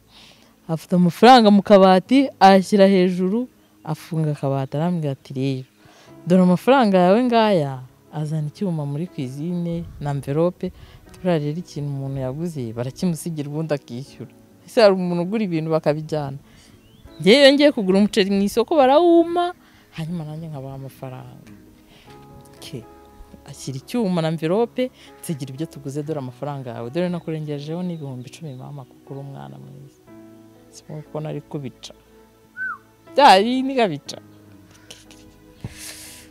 afite amafaranga mu kabati ayashyira hejuru afunga akabati arambwira ati rero dore amafaranga yawe ngaya azana icyuma muri cuisine na envelope turiya rero ikintu umuntu yaguze barakimusigira ubundi akishyura. Ese hari umuntu ugura ibintu bakabijyana ngewe ngiye kugura umuceri mu isoko barawuma hanyuma nanjye nkabaha amafaranga ashyira icyuma na envelope nsigira ibyo tuguze dore amafaranga yawe dore nakurengejeho n'ibihumbi 10 mama kuko uri umwana mwiza siko nari kubica byari nigabica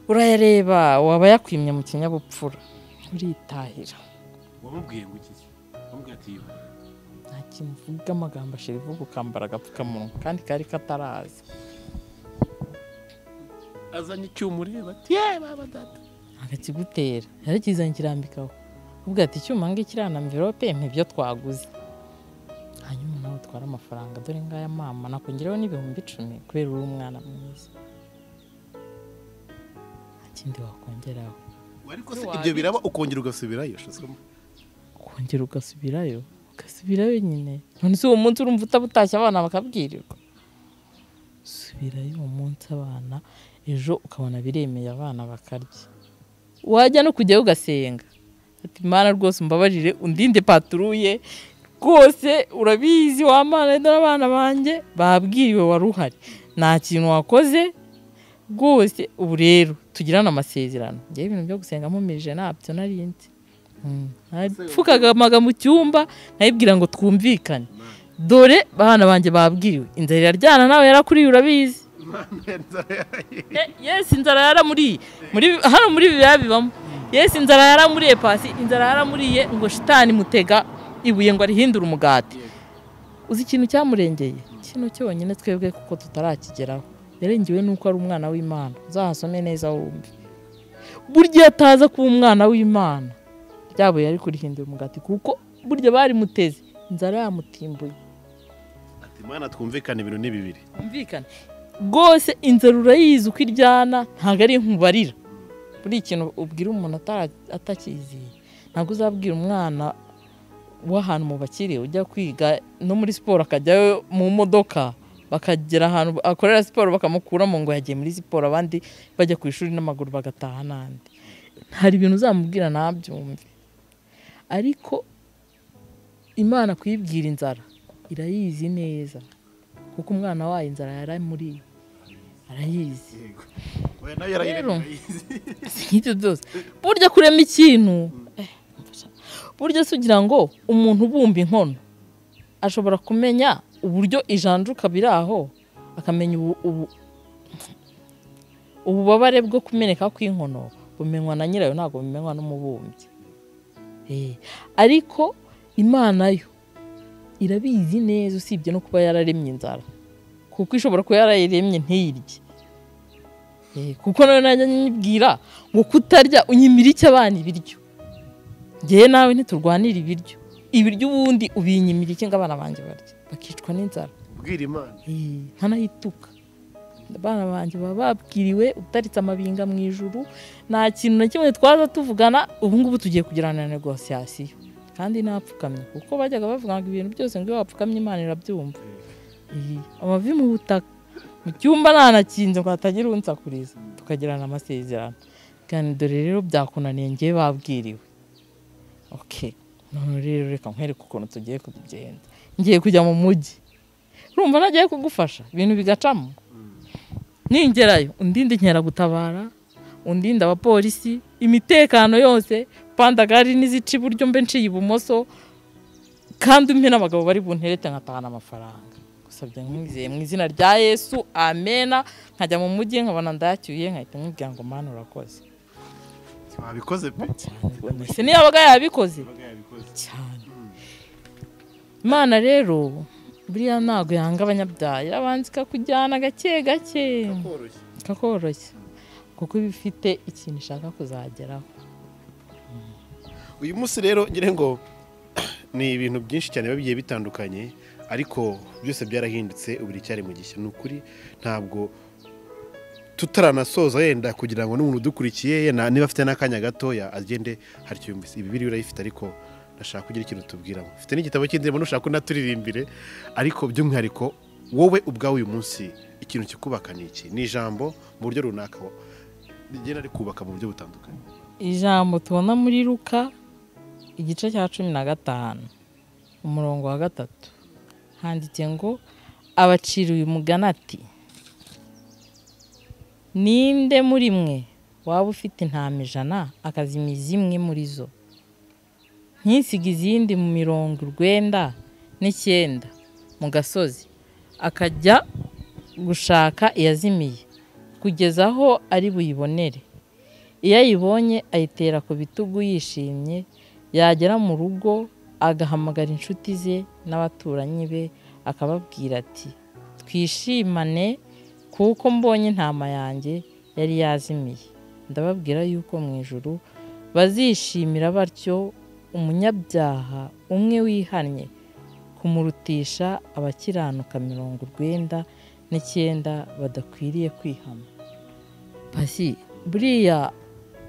urayareba waba yakwimye mu kinyabupfura uritahira. Wamubwiye ngo iki? Wamubwiye ati nta kintu uvuga amagambo ashira ivuga ukambara agapfukamunwa kandi kari kataraza azanye icyuma ureba ati baba data akakigutera yarakizanye kirambikaho ubwo ati icyuma ngiki kirana envelope mpibyo twaguze hanyuma nawe twara amafaranga dore ngaya mama nakongereho n'ibihumbi 10 kubera uri umwana mwiza akindi wakongeraho. Ariko se ibyo biraba ukongera ugasubirayo shosoma ukongera ugasubirayo nyine none se uwo munsi urumva utabutashya abana bakabwirirwa subirayo uwo munsi abana ejo ukabona biremeye abana bakarya wajya no kujyayo ugasenga ati Mana rwose umbabarire undinde paturuye rwose urabizi wa Mana n'abana banjye babwiriwe waruhari nta kintu wakoze rwose ubu rero tugirana amasezerano ngiye ibintu byo gusenga mumije nabyo narinzi pfukagamaga mu cyumba nayibwira ngo twumvikane dore bana banjye babwiriwe inzara iraryana nawe yarakuriye urabizi. Yes inzara yaramuriye hano muri bibamo yes inzara yaramuriye pasi inzara yaramuriye ngo shitani mutega ibuye ngo arihindura umugati. Uzi ikintu cyamurengeye kino cyonyine twebwe kuko tutarakigeraho yarengewe nuko ari umwana w'Imana uzahasome neza wumve burya ataza kuba umwana w'Imana byabo yari kurihindura umugati kuko burya bari muteze inzara yamutimbuye ati Mana twumvikane ibintu ni bibiri umvikane rwose inzara urayizi uko iryana ntago ari nkubarira buri ikintu ubwira umuntu atakiziye ntago uzabwira umwana w'ahantu mu bakire ujya kwiga no muri siporo akajyayo mu modoka bakagera ahantu akorera siporo bakamukuramo ngo yagiye muri siporo abandi bajya ku ishuri n'amaguru bagataha nandi hari ibintu uzamubwira nabyumve ariko Imana kuyibwira inzara irayizi neza kuko umwana wayo inzara yaramuriye arayizi rero nk'ibyo byose burya kurema ikintu burya sugira ngo umuntu ubumba inkono ashobora kumenya uburyo ijanjuka biraho akamenya ububabare bwo kumeneka kw'inkono bumenywa na nyirayo ntabwo bumenywa n'umubumbyi ariko Imana yo irabizi neza usibye no kuba yararemye inzara kuko ishobora kuba yarayiremye ntiyirye kuko nawe najya nyibwira ngo kutarya unyimira iki abana ibiryo ngewe nawe ntiturwanira ibiryo ubundi ubinyimira iki ngo abana banjye barya bakicwa n'inzara ubwira Imana ntanayituka abana banjye baba babwiriwe utaritse amabinga mu ijuru nta kintu na kimwe twaza tuvugana ubu ngubu tugiye kugirana na negosiyasiyo kandi napfukamye kuko bajyaga bavuga ngo ibintu byose ngo iyo wapfukamye Imana irabyumva amavi mu butaka mu cyumba nanakinze ngo hatagira unsakuriza tukagirana amasezerano kandi dore rero byakunaniye ngewe babwiriwe none rero reka nkwereke ukuntu tugiye kubigenza ngiye kujya mu mujyi urumva nagiye kugufasha ibintu bigacamo ningerayo undinde inkeragutabara undinde abapolisi imitekano yose pandagari n'izica iburyo mbe nciye ibumoso kandi umpe n'abagabo bari bunterete nkatahana amafaranga gusabye nkwizeye mu izina rya Yesu amena nkajya mu mujyi nkabona ndacyuye nkahita nkubwira ngo Mana urakoze wabikoze pe se niyo abaga yabikoze cyane Imana rero buriya ntago yanga abanyabyaha irabanzika kujyana gake gake kakoroshye kuko bifite ikintu ishaka kuzageraho uyu munsi rero ngire ngo ni ibintu byinshi cyane bigiye bitandukanye ariko byose byarahindutse ubu cyari mu gishya n'ukuri ntabwo tutaranasoza yenda kugira ngo n'umuntu udukurikiye niba afite n'akanya gatoya agende haryo yumvise ibi biri urayifite ariko ndashaka kugira ikintu tubwiramo ufite n'igitabo cy'indirimbo nushaka unaturirimbire ariko by'umwihariko wowe ubwawe uyu munsi ikintu kikubaka ni iki ni ijambo mu buryo runaka rigenda rikubaka mu buryo butandukanye ijambo tubona muri Luka igice cya 15 umurongo wa 3 handitse ngo abacira uyu mugani ati ninde muri mwe waba ufite intama 100 akazimiza imwe muri zo ntisige izindi mu 99 mu gasozi akajya gushaka iyazimiye kugeza aho ari buyibonere iyo ayibonye ayitera ku bitugu yishimye yagera mu rugo agahamagara inshuti ze n'abaturanyi be akababwira ati twishimane kuko mbonye intama yanjye yari yazimiye ndababwira yuko mu ijuru bazishimira batyo umunyabyaha umwe wihannye kumurutisha abakiranuka 99 badakwiriye kwihana basi buriya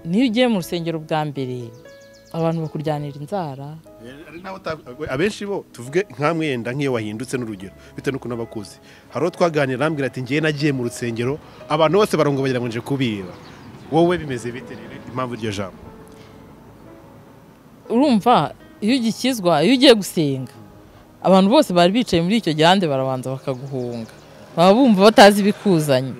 niyo ugiye mu rusengero bwa mbere abantu bakuryanira inzara abenshi bo tuvuge nkamwe yenda nk'iyo wahindutse n'urugero bitewe n'uko n'abakuzi hari uwo twaganira arambwira ati ngiye nagiye mu rusengero abantu bose barongo bagira ngo nje kubiba wowe bimeze bite rero impamvu iryo jambo urumva iyo ugikizwa iyo ugiye gusenga abantu bose bari bicaye muri icyo gihande barabanza bakaguhunga baba bumva batazi ibikuzanye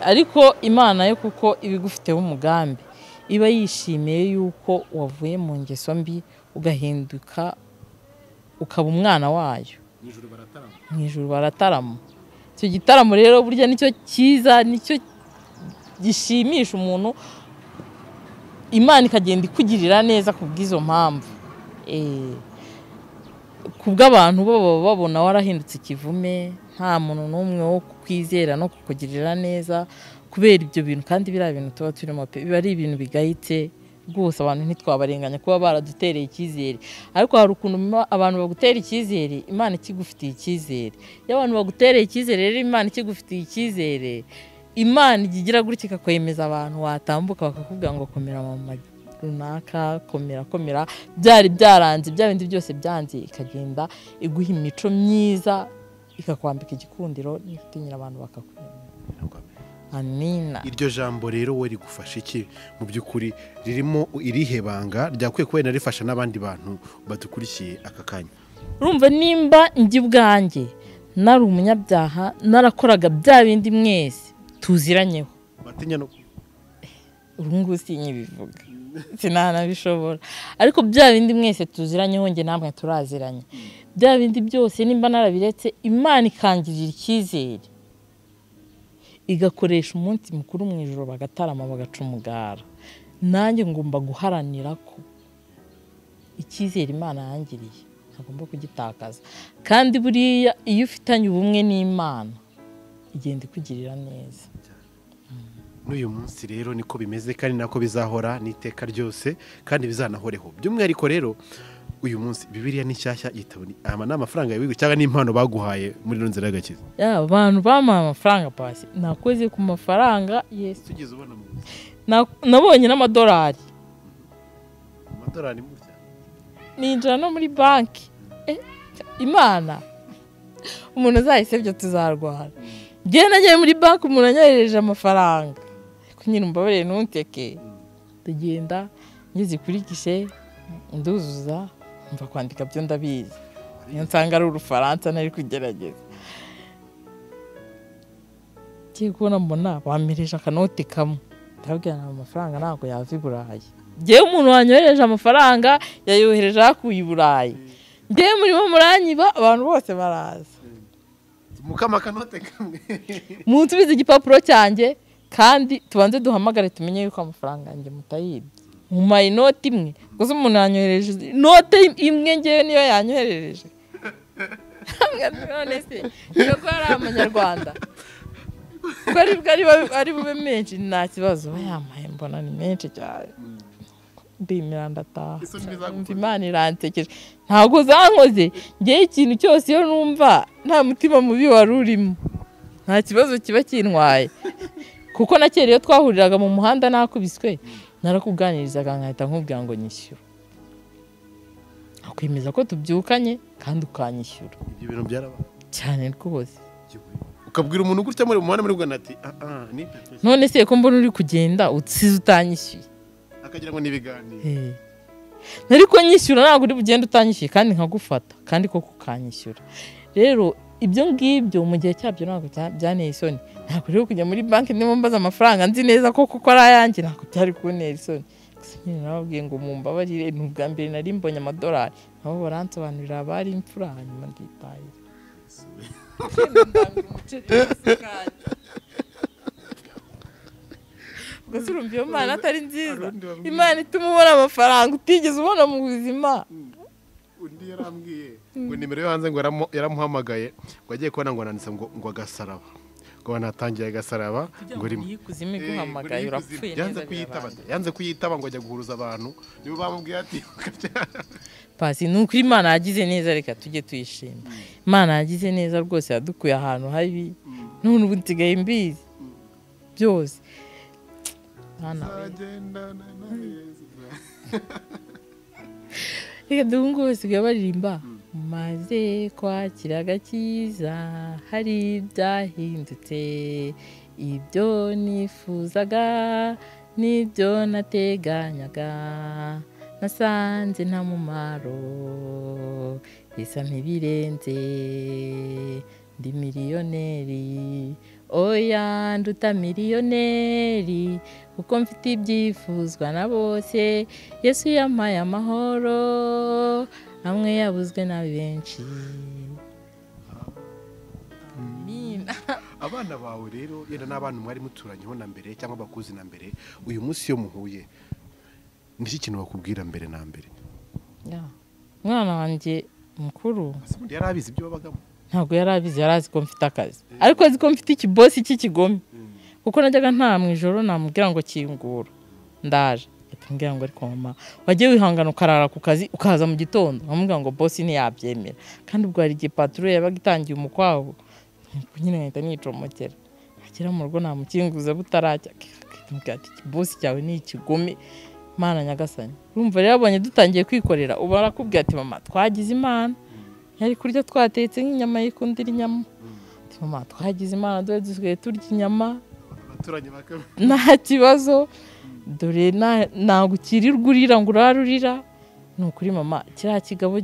ariko Imana yo kuko ibigufiteho umugambi iba yishimiye yuko wavuye mu ngeso mbi ugahinduka ukaba umwana wayo mu ijuru baratarama icyo gitaramo rero burya nicyo cyiza nicyo gishimisha umuntu Imana ikagenda ikugirira neza kubw'izo mpamvu kubw'abantu bo babona warahindutse ikivume nta muntu n'umwe wo kukwizera no kukugirira neza kubera ibyo bintu kandi biriya bintu tuba turimo pe biba ari ibintu bigayitse rwose abantu ntitwabarenganya kuba baradutereye icyizere ariko hari ukuntu abantu bagutera icyizere Imana ikigufitiye icyizere iyo abantu bagutereye icyizere rero Imana ikigufitiye icyizere Imana igira gutya ikakwemeza abantu watambuka bakakubwira ngo komera mama runaka komera byari byaranze bya bindi byose byanze ikagenda iguha imico myiza ikakwambika igikundiro n'itinyira abantu bakakwemera amina iryo jambo rero we rigufasha iki mu by'ukuri ririmo irihebanga ryakwiye kuba rifasha n'abandi bantu badukurikiye aka kanya urumva nimba njye ubwanjye nari umunyabyaha narakoraga bya bindi mwese tuziranyeho batinya no urungu sinyibivuga sinanabishobora ariko bya bindi mwese tuziranyeho nge namwe turaziranye bya bindi byose nimba narabiretse Imana ikangirira icyizere igakoresha umunsi mukuru mu ijoro bagatarama bagaca umugara nanjye ngomba guharanira ko icyizere Imana yangiriye ntagomba kugitakaza, kandi buriya iyo ufitanye ubumwe n'Imana igenda ikugirira neza. n'uyu munsi rero niko bimeze kandi nako bizahora n'iteka ryose kandi bizanahoreho. By'umwihariko rero uyu munsi Bibiliya ni nshyashya yitabo ni amafaranga yawe cyangwa n'impano baguhaye muri ino nzira y'agakiza? Abantu bampaye amafaranga pasi, nakoze ku mafaranga Yesu. Tugeze ubona mu Nabonye n'amadolari. amadolari mutya Ninjira no muri banki. Imana umuntu azayisebye tuzarwara. Ngiye nagiye muri banki umuntu anyohereje amafaranga. Ariko nyine umbabarire ntunteke. Tugenda ngeze kuri gishe nduzuza mva kwandika byo ndabizi. Niyo nsanga ari urufaransa nari kugerageza. Ngiye kubona mbona bamereje akanote kamwe. Ndabwira amafaranga ntabwo yava i Burayi. Ngiye umuntu wanyohereje amafaranga yayohereje akuye i Burayi. Ngiye murimo muranyiba abantu bose baraza. mukama kanote kamwe Muntu bize igipapuro cyanjye kandi tubanze duhamagare tumenye yuko amafaranga yanjye mutayibye. Mu mayinoti imwe gusa umuntu yanyohereje note imwe ngiye niyo yanyohereje. None se ko ari amanyarwanda ari bube menshi nta kibazo yamaye mbona ni menshi cyane. Ndimira ndataha. Imana irantekeje. Ntago zankoze. Ngiye ikintu cyose iyo numva nta mutima mubi wari urimo. Nta kibazo kiba kintwaye. Kuko nakera iyo twahuriraga mu muhanda nakubiswe narakuganirizaga nkahita nkubwira ngo nyishyura. Akwemeza ko tubyukanye kandi ukanyishyura. ibyo bintu byaraba Cyane rwose. ukabwira umuntu gutya muri muhanda muri Uganda ati ni None se ko mbona uri kugenda utsize utanyishyuye. akagira ngo nibiganire Nariko nyishyura ntabwo uri bugende utanyishyuye kandi nkagufata kandi koko ukanyishyura. Rero ibyo ngibyo mu gihe cyabyo ntabwo byanteye isoni. Ntabwo rero kujya muri banki ndimo mbaza amafaranga nzi neza ko kuko ari ayanjye ntabwo byari kuntera isoni. Nyine nababwiye ngo mumbabarire n'ubwa mbere nari mbonye amadolari nabo baransobanurira abari imfura hanyuma nditahira. Gusa urumva iyo Mana atari nziza, Imana ituma ubona amafaranga utigeze ubona mu buzima. undi yarambwiye ngo nimero yo hanze ngo yaramuhamagaye ngo agiye kubona ngo nanditse ngo agasaraba ngo natangiye agasaraba ngo rimwe yikuzime guhamagaye urapfuye neza. yanze kuyitaba ngo ajya guhuruza abantu nibo bamubwiye ati Pasi nuko Imana yagize neza, reka tujye tuyishima. Imana yagize neza rwose, yadukuye ahantu habi none ubu nsigaye mbizi byose. Reka duhungu basigaye baririmba maze kwakira agakiza hari byahindutse, ibyo nifuzaga n'ibyo nateganyaga nasanze nta mumaro, bisa ntibirenze ndi miliyoneri. Oya nduta miliyoneri kuko mfite ibyifuzwa na bose. Yesu yampaye amahoro amwe yabuzwe na benshi. abana bawe rero yenda n'abana mwari muturanyeho na mbere cyangwa bakuzi na mbere, uyu munsi iyo muhuye niki kintu bakubwira mbere na mbere? Mwana wanjye mukuru yari abizi ibyo babagamo? Ntabwo yari abizi, yari azi ko mfite akazi ariko azi ko mfite ikibosi cy'ikigome. Kuko najyaga nta mu ijoro namubwira ngo kingura ndaje, atambwira ngo ariko mama wagiye wihangana ukarara ku kazi ukaza mu gitondo. Amubwira ngo boss ntiyabyemera, kandi ubwo hari igihe patrouille yabaga itangiye umukwabo nyine nkahita nicomokera. Akira mu rugo namukinguza butarajya akambwira ati boss cyawe ni ikigome. Mana nyagasani, urumva rero abonye dutangiye kwikorera ubu arakubwira ati mama twagize Imana, yari kurya twatetse nk'inyama yikundira inyama. Ati mama twagize Imana dore dusigaye turya inyama nta kibazo, dore ntabwo ukirirwa urira ngo urarurira. Ni ukuri mama kiriya kigabo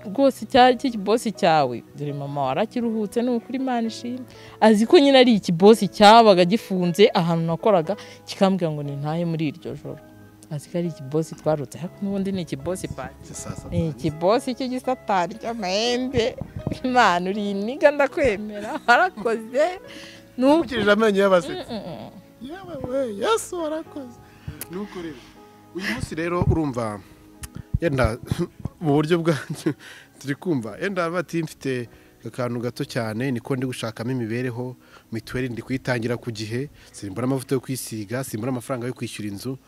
rwose cy'ikibosi cyawe dore mama warakiruhutse, ni ukuri Imana ishimwe. Azi ko nyine ari ikibosi cyabaga gifunze ahantu nakoraga kikambwira ngo nintahe muri iryo joro. Azi ko ari ikibosi twarutse ariko n'ubundi ni ikibosi ni ikibosi cy'igisatari cy'amahembe. Imana uri iniga ndakwemera warakoze. Nukirije amenyo y'abasetse. Yewe Yesu warakoze. Nuko rero uyu munsi rero urumva yenda mu buryo bwanjye turi kumva yenda bati mfite akantu gato cyane niko ndi gushakamo imibereho mituweli ndi kuyitangira ku gihe simbura amavuta yo kwisiga simbura amafaranga yo kwishyura inzu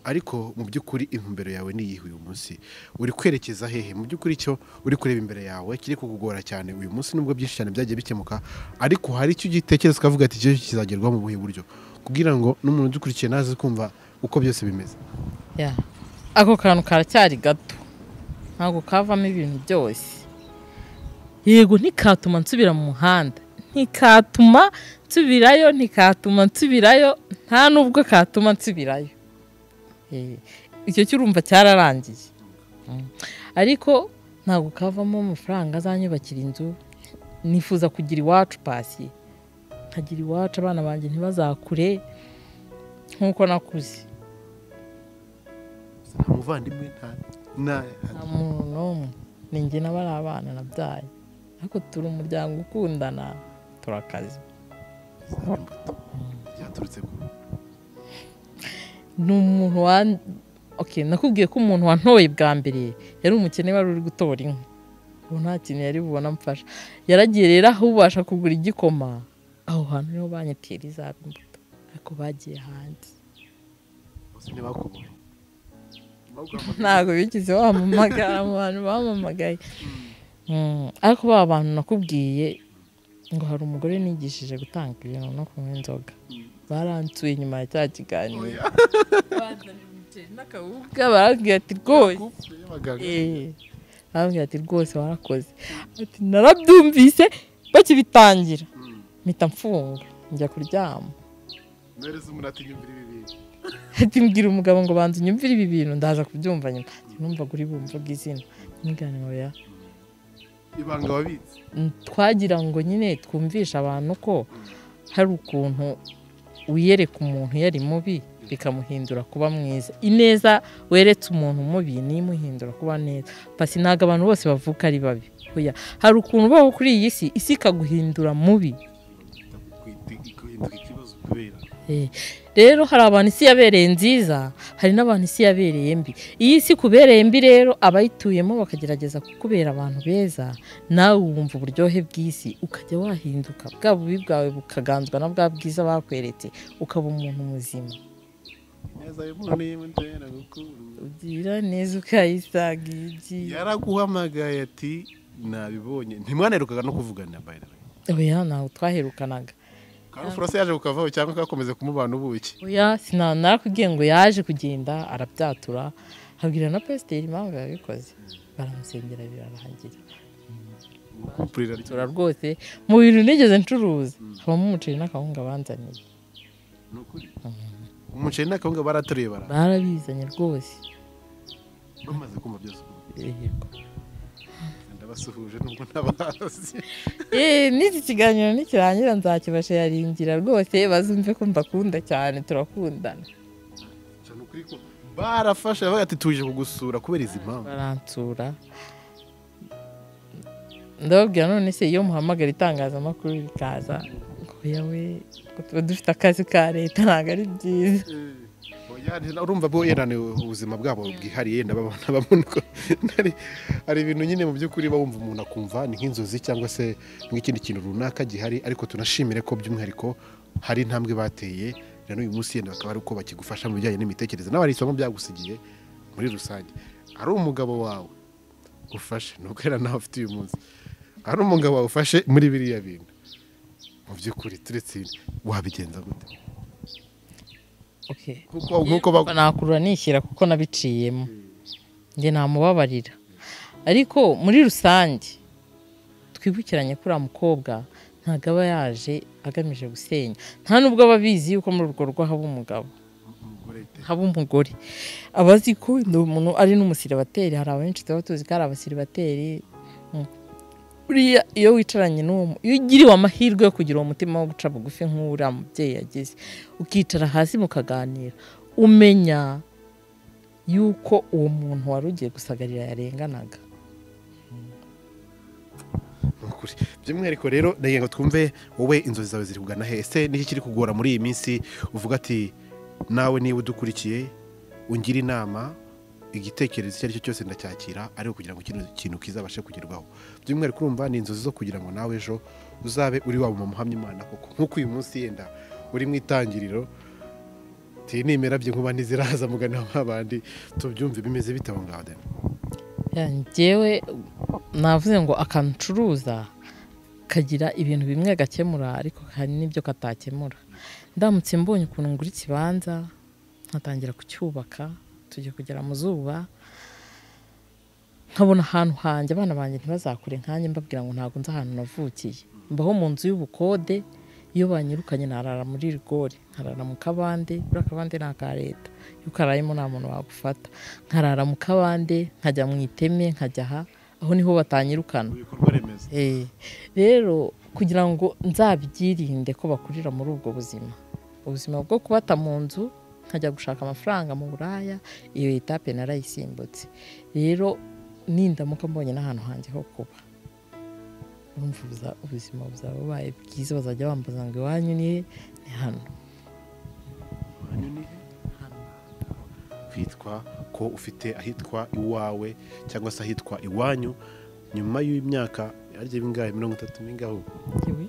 ariko mu by'ukuri intumbero yawe ni iyihe uyu munsi uri kwerekeza hehe mu by'ukuri cyo uri kureba imbere yawe kiri kukugora cyane uyu munsi nubwo byinshi cyane byagiye bikemuka ariko hari icyo ugitekereza ukavuga ati icyo kizagerwaho mu buhe buryo kugira ngo n'umuntu udukurikiye naze kumva uko byose bimeze ako kantu karacyari gato ntabwo kavamo ibintu byose yego ntikatuma nsubira mu muhanda ntikatuma nsubirayo nta nubwo katuma nsubirayo icyo cyurumva cyararangiye ariko ntabwo kavamo amafaranga azanyubakira inzu nifuza kugira iwacu pasi nkagira iwacu abana banjye ntibazakure nk'uko nakuze nta muvandimwe nta muntu n'umwe ni njye n'abari abana nabyaye ariko turi umuryango ukundana turakaze byaturutse ku ni umuntu nakubwiye ko umuntu wantoye bwa mbere yari umukene wari uri gutora inka ubu nta kintu yari bubona amfasha yaragiye rero aho ubasha kugura igikoma aho hantu niho banyitera izaba imbuto ariko bagiye hanze ntabwo bigize wamamagara mu bantu bamamagaye ariko ba bantu nakubwiye ngo hari umugore nigishije gutanga ibintu no kunywa inzoga baransuye inyuma ya cya kiganiro bazanye umuceri n'akawunga barambwira ati rwose warakoze ati narabyumvise bakibitangira mpita mfunga njya kuryama ati mbwira umugabo ngo banza unyumvire ibi bintu ndaza kubyumva nyuma numvaga uri bumvuga izina n'iganiro ya ibanga wabitse twagira ngo nyine twumvisha abantu ko hari ukuntu wiyereka umuntu yari mubi bikamuhindura kuba mwiza ineza weretse umuntu mubi nimuhindura kuba neza pasi ntabwo abantu bose bavuka ari babi hari ukuntu baho kuri iyi si isi ikaguhindura mubi rero hari abantu isi yabereye nziza hari n'abantu isi yabereye mbi iyi si kubereye mbi rero abayituyemo bakagerageza kukubera abantu beza nawe wumva uburyohe bw'isi ukajya wahinduka bwa bubi bwawe bukaganzwa na bwa bwiza bakweretse ukaba umuntu muzima ugira neza ukayisaga igihe yaraguhamagaye ati nabibonye ntimwanerukaga no kuvugana oya ntawe twaherukanaga Furose yaje kukavaho cyangwa kakomeze kumubana ubuki oya narakubwiye ngo yaje kugenda arabyatura habwira na pasiteri impamvu yabikoze baramusengera birarangira tura rwose mu bintu nigeze ncuruza habamo umuceri n'akawunga banzaniye umuceri n'akawunga baraturuye barabizanye rwose bamaze kumva byose yego ndabasuhuje nubwo ntabazi n'iki kiganiro nikirangira nzakibasharingira rwose bazumve ko mbakunda cyane turakundana barafashe bavuga ati tuje kugusura kubera izi mpamvu baransura ndababwira none se iyo muhamagara itangazamakuru rikaza ngo yawe tuba dufite akazi ka leta ntabwo ari byiza urumva bo yerane ubuzima bwabo bwihariye ndababona ko hari ibintu nyine mu by'ukuri bawumva umuntu akumva ni nk'inzozi cyangwa se nk'ikindi kintu runaka gihari ariko tunashimire ko by'umwihariko hari intambwe bateye rero uyu munsi yenda bakaba ari uko bakigufasha mu bijyanye n'imitekerereze nawe hari isomo byagusigiye muri rusange ari umugabo wawe ufashe nubwo era nawe ufite uyu munsi ari umugabo wawe ufashe muri biriya bintu mu by'ukuri turetse wabigenza gute nkuko nakurura nishyira kuko nabiciyemo njye namubabarira ariko muri rusange twibukiranye kuri uriya mukobwa ntabwo aba yaje agamije gusenya nta nubwo aba abizi yuko muri urwo rugo haba umugabo haba umugore aba azi ko umuntu ari n'umusiribateri hari abenshi tuba tuzi ko ari abasiribateri uriya iyo wicaranye n'uwo iyo ugiriwe amahirwe yo kugira uwo mutima wo guca bugufi nk'uriya mubyeyi yagize ukicara hasi mukaganira umenya yuko uwo muntu wari ugiye gusagarira yarenganaga by'umwihariko rero ndagira ngo twumve wowe inzozi zawe ziri kugana hese n'iki kiri kugora muri iyi minsi uvuga ati nawe niba udukurikiye ungira inama igitekerezo icyo ari cyo cyose ndacyakira ariko kugira ngo ikintu kizabashe kugerwaho by'umwihariko urumva ni inzozi zo kugira ngo nawe ejo uzabe uri waba umuhamya Imana koko nk'uko uyu munsi yenda uri mu itangiriro nimera bye nkuba ntiziraza mugana nk'abandi tubyumve bimeze bitaho ngaho njyewe navuze ngo akancuruza kagira ibintu bimwe gakemura ariko hari n'ibyo katakemura ndamutse mbonye ukuntu ngura ikibanza nkatangira kucyubaka tujye kugera mu zuba nkabona ahantu hanjye abana banjye ntibazakure nkanjye mbabwira ngo ntabwo nzi ahantu navukiye mbaho mu nzu y'ubukode iyo banyirukanye narara muri rigori nkarara mu kabande buriya akabande ni aka leta iyo ukarayemo nta muntu wagufata nkarara mu kabande nkajya mu iteme nkajya aho niho batanyirukana rero kugira ngo nzabyirinde ko bakurira muri ubwo ubuzima bwo kubata mu nzu nkajya gushaka amafaranga mu buraya iyo etape narayisimbutse rero nindamuka mbonye n'ahantu hanjye ho kuba urumva ubuzima buzaba bubaye bwiza bazajya bambaza ngo iwanyu ni hano kwitwa ko ufite ahitwa iwawe cyangwa se ahitwa iwanyu nyuma y'imyaka yaryo bingahe 30 n'ingaho 20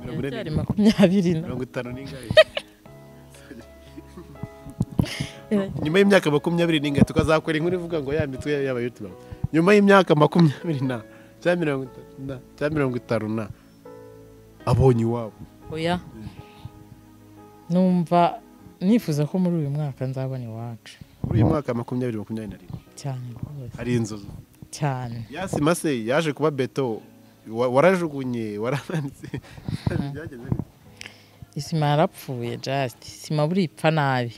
50 n'ingahe nyuma y'imyaka 20 n'ingahe tukazakora inkuru ivuga ngo yanditswe yaba YouTube nyuma y'imyaka 20 na cyangwa 50 na abonye iwabo oya numva nifuza ko muri uyu mwaka nzabona iwacu muri uyu mwaka 2021 cyane hari inzozi cyane yasima se yaje kuba beto warajugunye waramanitse isima yarapfuye just sima buri ipfa nabi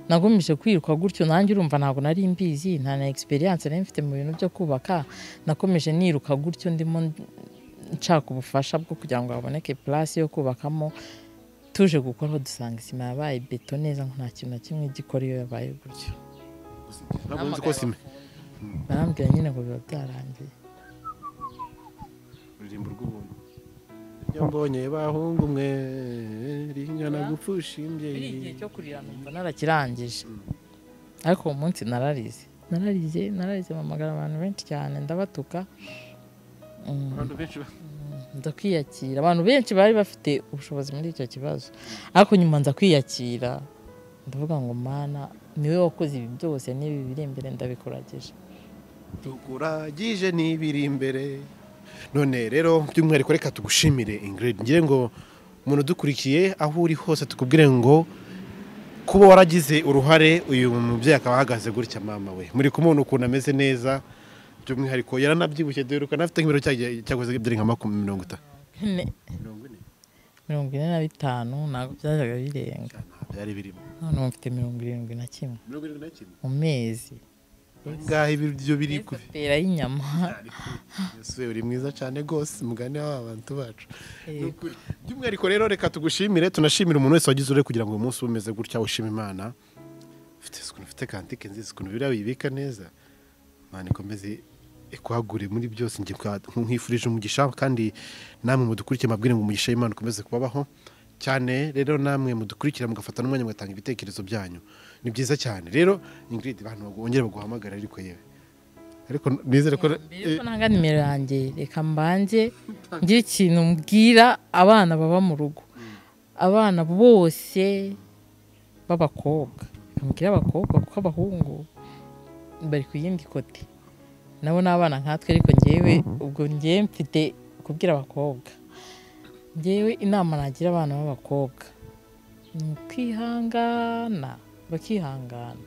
nagumije kwiruka gutyo nanjye urumva ntabwo nari mbizi nta na experience nari mfite mu bintu byo kubaka nakomeje niruka gutyo ndimo nshaka ubufasha bwo kugira ngo haboneke place yo kubakamo tuje gukora dusanga isima yabaye beto neza nta kintu na kimwe gikora iyo yabaye gutyo ntabwo ko sima barambwira nyine ngo biba byarangiye ururimbo rw'ubuntu mbonye bahungu mwe ringana gupfusha imbyeyi biri igihe cyo kurira numva narakirangije ariko uwo munsi nararize mamagara abantu benshi cyane ndabatuka abantu benshi ndakwiyakira abantu benshi bari bafite ubushobozi muri icyo kibazo ariko nyuma nza kwiyakira ndavuga ngo Mana niwe wakoze ibi byose n'ibi biri imbere ndabikurageje tukuragije n'ibiri imbere none rero by'umwihariko reka tugushimire Ingrid ngire ngo umuntu dukurikiye aho uri hose tukubwire ngo kuba waragize uruhare uyu mubyeyi akaba ahagaze gutya mama we muri kumubona ukuntu ameze neza by'umwihariko yaranabyibushye duheruka nafite nk'ibiro cyakoze byari nka 50 45 ntabwo byajaga birenga byari birimo none mfite 71 mu mezi ngahe ibiryo biri kupera y'inyama Yesu uri mwiza cyane gose mugane w'abantu bacu by'umwihariko rero reka tugushimire tunashimira umuntu wese wagize ure kugira ngo uyu munsi umeze gutya ushima Imana ufite kantike nziza ukuntu birabibika neza Imana ikomeze ikwagure muri byose ngiye nkifurije umugisha kandi namwe mudukurikiye mabwire ngo umugisha Imana ukomeze kubabaho cyane rero namwe mudukurikira mugafata n'umwanya mugatanga ibitekerezo byanyu ni byiza cyane rero Ingrid abantu bongere baguhamagara ariko yewe ariko nizere ko nanga nimero yanjye reka mbanje ngira ikintu mbwira abana baba mu rugo abana bose b'abakobwa mbwira abakobwa kuko abahungu bari ku yindi kote nabo n'abana nkatwe ariko ngewe ubwo ngiye mfite kubwira abakobwa ngewe inama nagira abana b'abakobwa ni ukwihangana bakihangana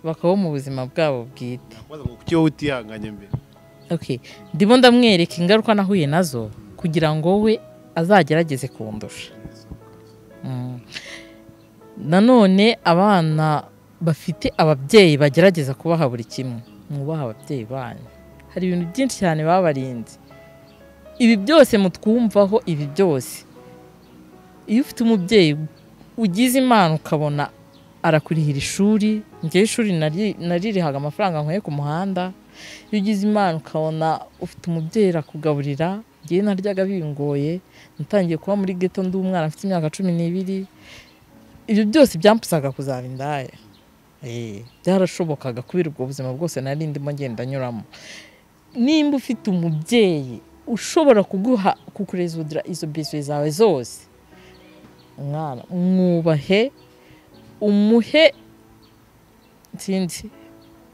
bakaba mu buzima bwabo bwite kuki wowe utihanganye mbere ndimo ndamwereka ingaruka nahuye nazo kugira ngo we azagerageze kundusha nanone abana bafite ababyeyi bagerageza kubaha buri kimwe mwubaha ababyeyi banyu hari ibintu byinshi cyane babarinze ibi byose mutwumvaho ibi byose iyo ufite umubyeyi ugize Imana ukabona arakurihira ishuri ngiye ishuri naririhaga amafaranga nkuye ku muhanda iyo ugize Imana ukabona ufite umubyeyi akugaburira ngiye naryaga bingoye natangiye kuba muri ghetto ndi umwana afite imyaka 12 ibyo byose byampusaga kuzaba indaya byarashobokaga kubera ubwo buzima bwose nari ndimo ngenda nyuramo. Nimba ufite umubyeyi ushobora kukurezudira izo biswe zawe zose, umwana mwubahe, umuhe, sinzi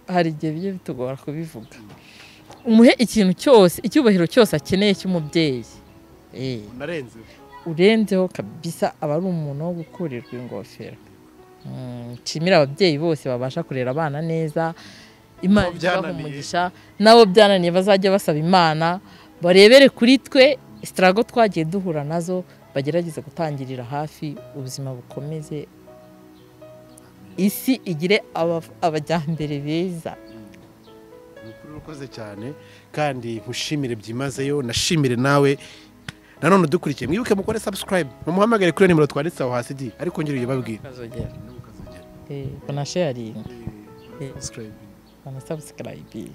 hari igihe bijya bitugora kubivuga, umuhe ikintu cyose, icyubahiro cyose akeneye cy'umubyeyi. Urenzeho kabisa aba ari umuntu wo gukurirwa ingofero. Nshimira ababyeyi bose babasha kurera abana neza, Imana ibaha umugisha, nabo byananiye bazajya basaba Imana, barebere kuri twe strago twagiye duhura nazo, bagerageza gutangirira hafi, ubuzima bukomeze, isi igire abajyambere beza. Ukoze cyane kandi nkushimire byimazeyo, nashimire nawe nanone dukurikiye. Mwibuke mukore subscribe, mumuhamagare kuri nimero twanditse aho hasi di, ariko ngire yababwira bana sharing, subscribe, bana subscribe.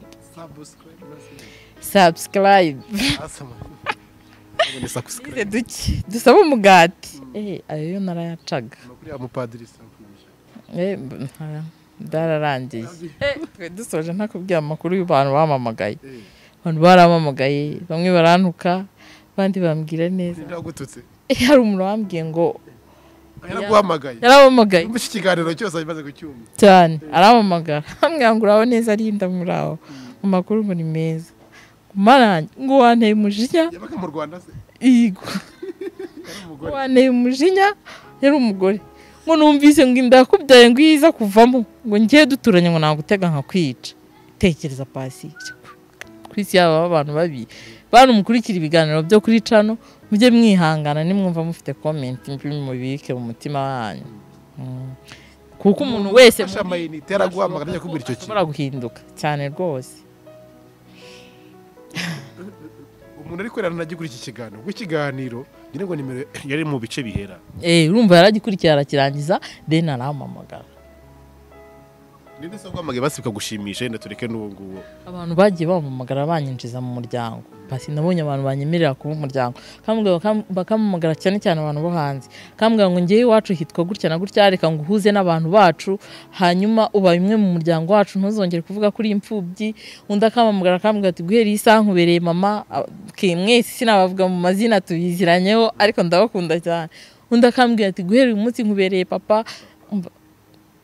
Dusaba umugati ayo narayacaga dararangiye. Dusoje ntakubwira amakuru y'abantu bamamagaye. Abantu baramamagaye, bamwe barantuka, abandi bambwira neza. Hari umuntu wambwiye ngo yaramamagaye mu kiganiro cyose bimaze gucyuma cyane, aramamagara ambwira ngo uraho neza, arinda muri aho mu makuru muri meza, kumaranye ngo wanteye umujinya. Yabaga mu Rwanda se? Yego. Wanteye umujinya, yari umugore. Ngo numvise ngo indakubyaye ngo iza kuvamo, ngo ngiye duturanye ngo nagutega nka kwica. Tekereza pasi kwisi yaba abantu babi, bantu mukurikira ibiganiro byo kuri channel, mujye mwihangana nimwumva mufite comment mubibike mu mutima wanyu, kuko umuntu wese teraguhamagara njya kubwira icyo kintu ashobora guhinduka cyane rwose. Umuntu ari kwerana nagikuri iki kiganiro, ikiganiro nyine ngo nimero yari mu bice bihera, urumva yaragikurikira arakirangiza, then aramamagara. Ninde se guhamagaye basika gushimisha, yenda tureke n'ubungubu. Abantu bagiye bamamagara banyinjiza mu muryango, basi nabonye abantu banyemerera kuba umuryango, bakamamagara cyane cyane abantu bo hanze, kambwira ngo ngiye iwacu hitwa gutya na gutya, reka nguhuze n'abantu bacu, hanyuma uba imwe mu muryango wacu, ntuzongere kuvuga kuri imfubyi. Undi akamamagara akambwira ati guhera isa nkubereye mama, mwese sinabavuga mu mazina tubiziranyeho ariko ndabakunda cyane. Undi akambwira ati guhera uyu munsi nkubereye papa.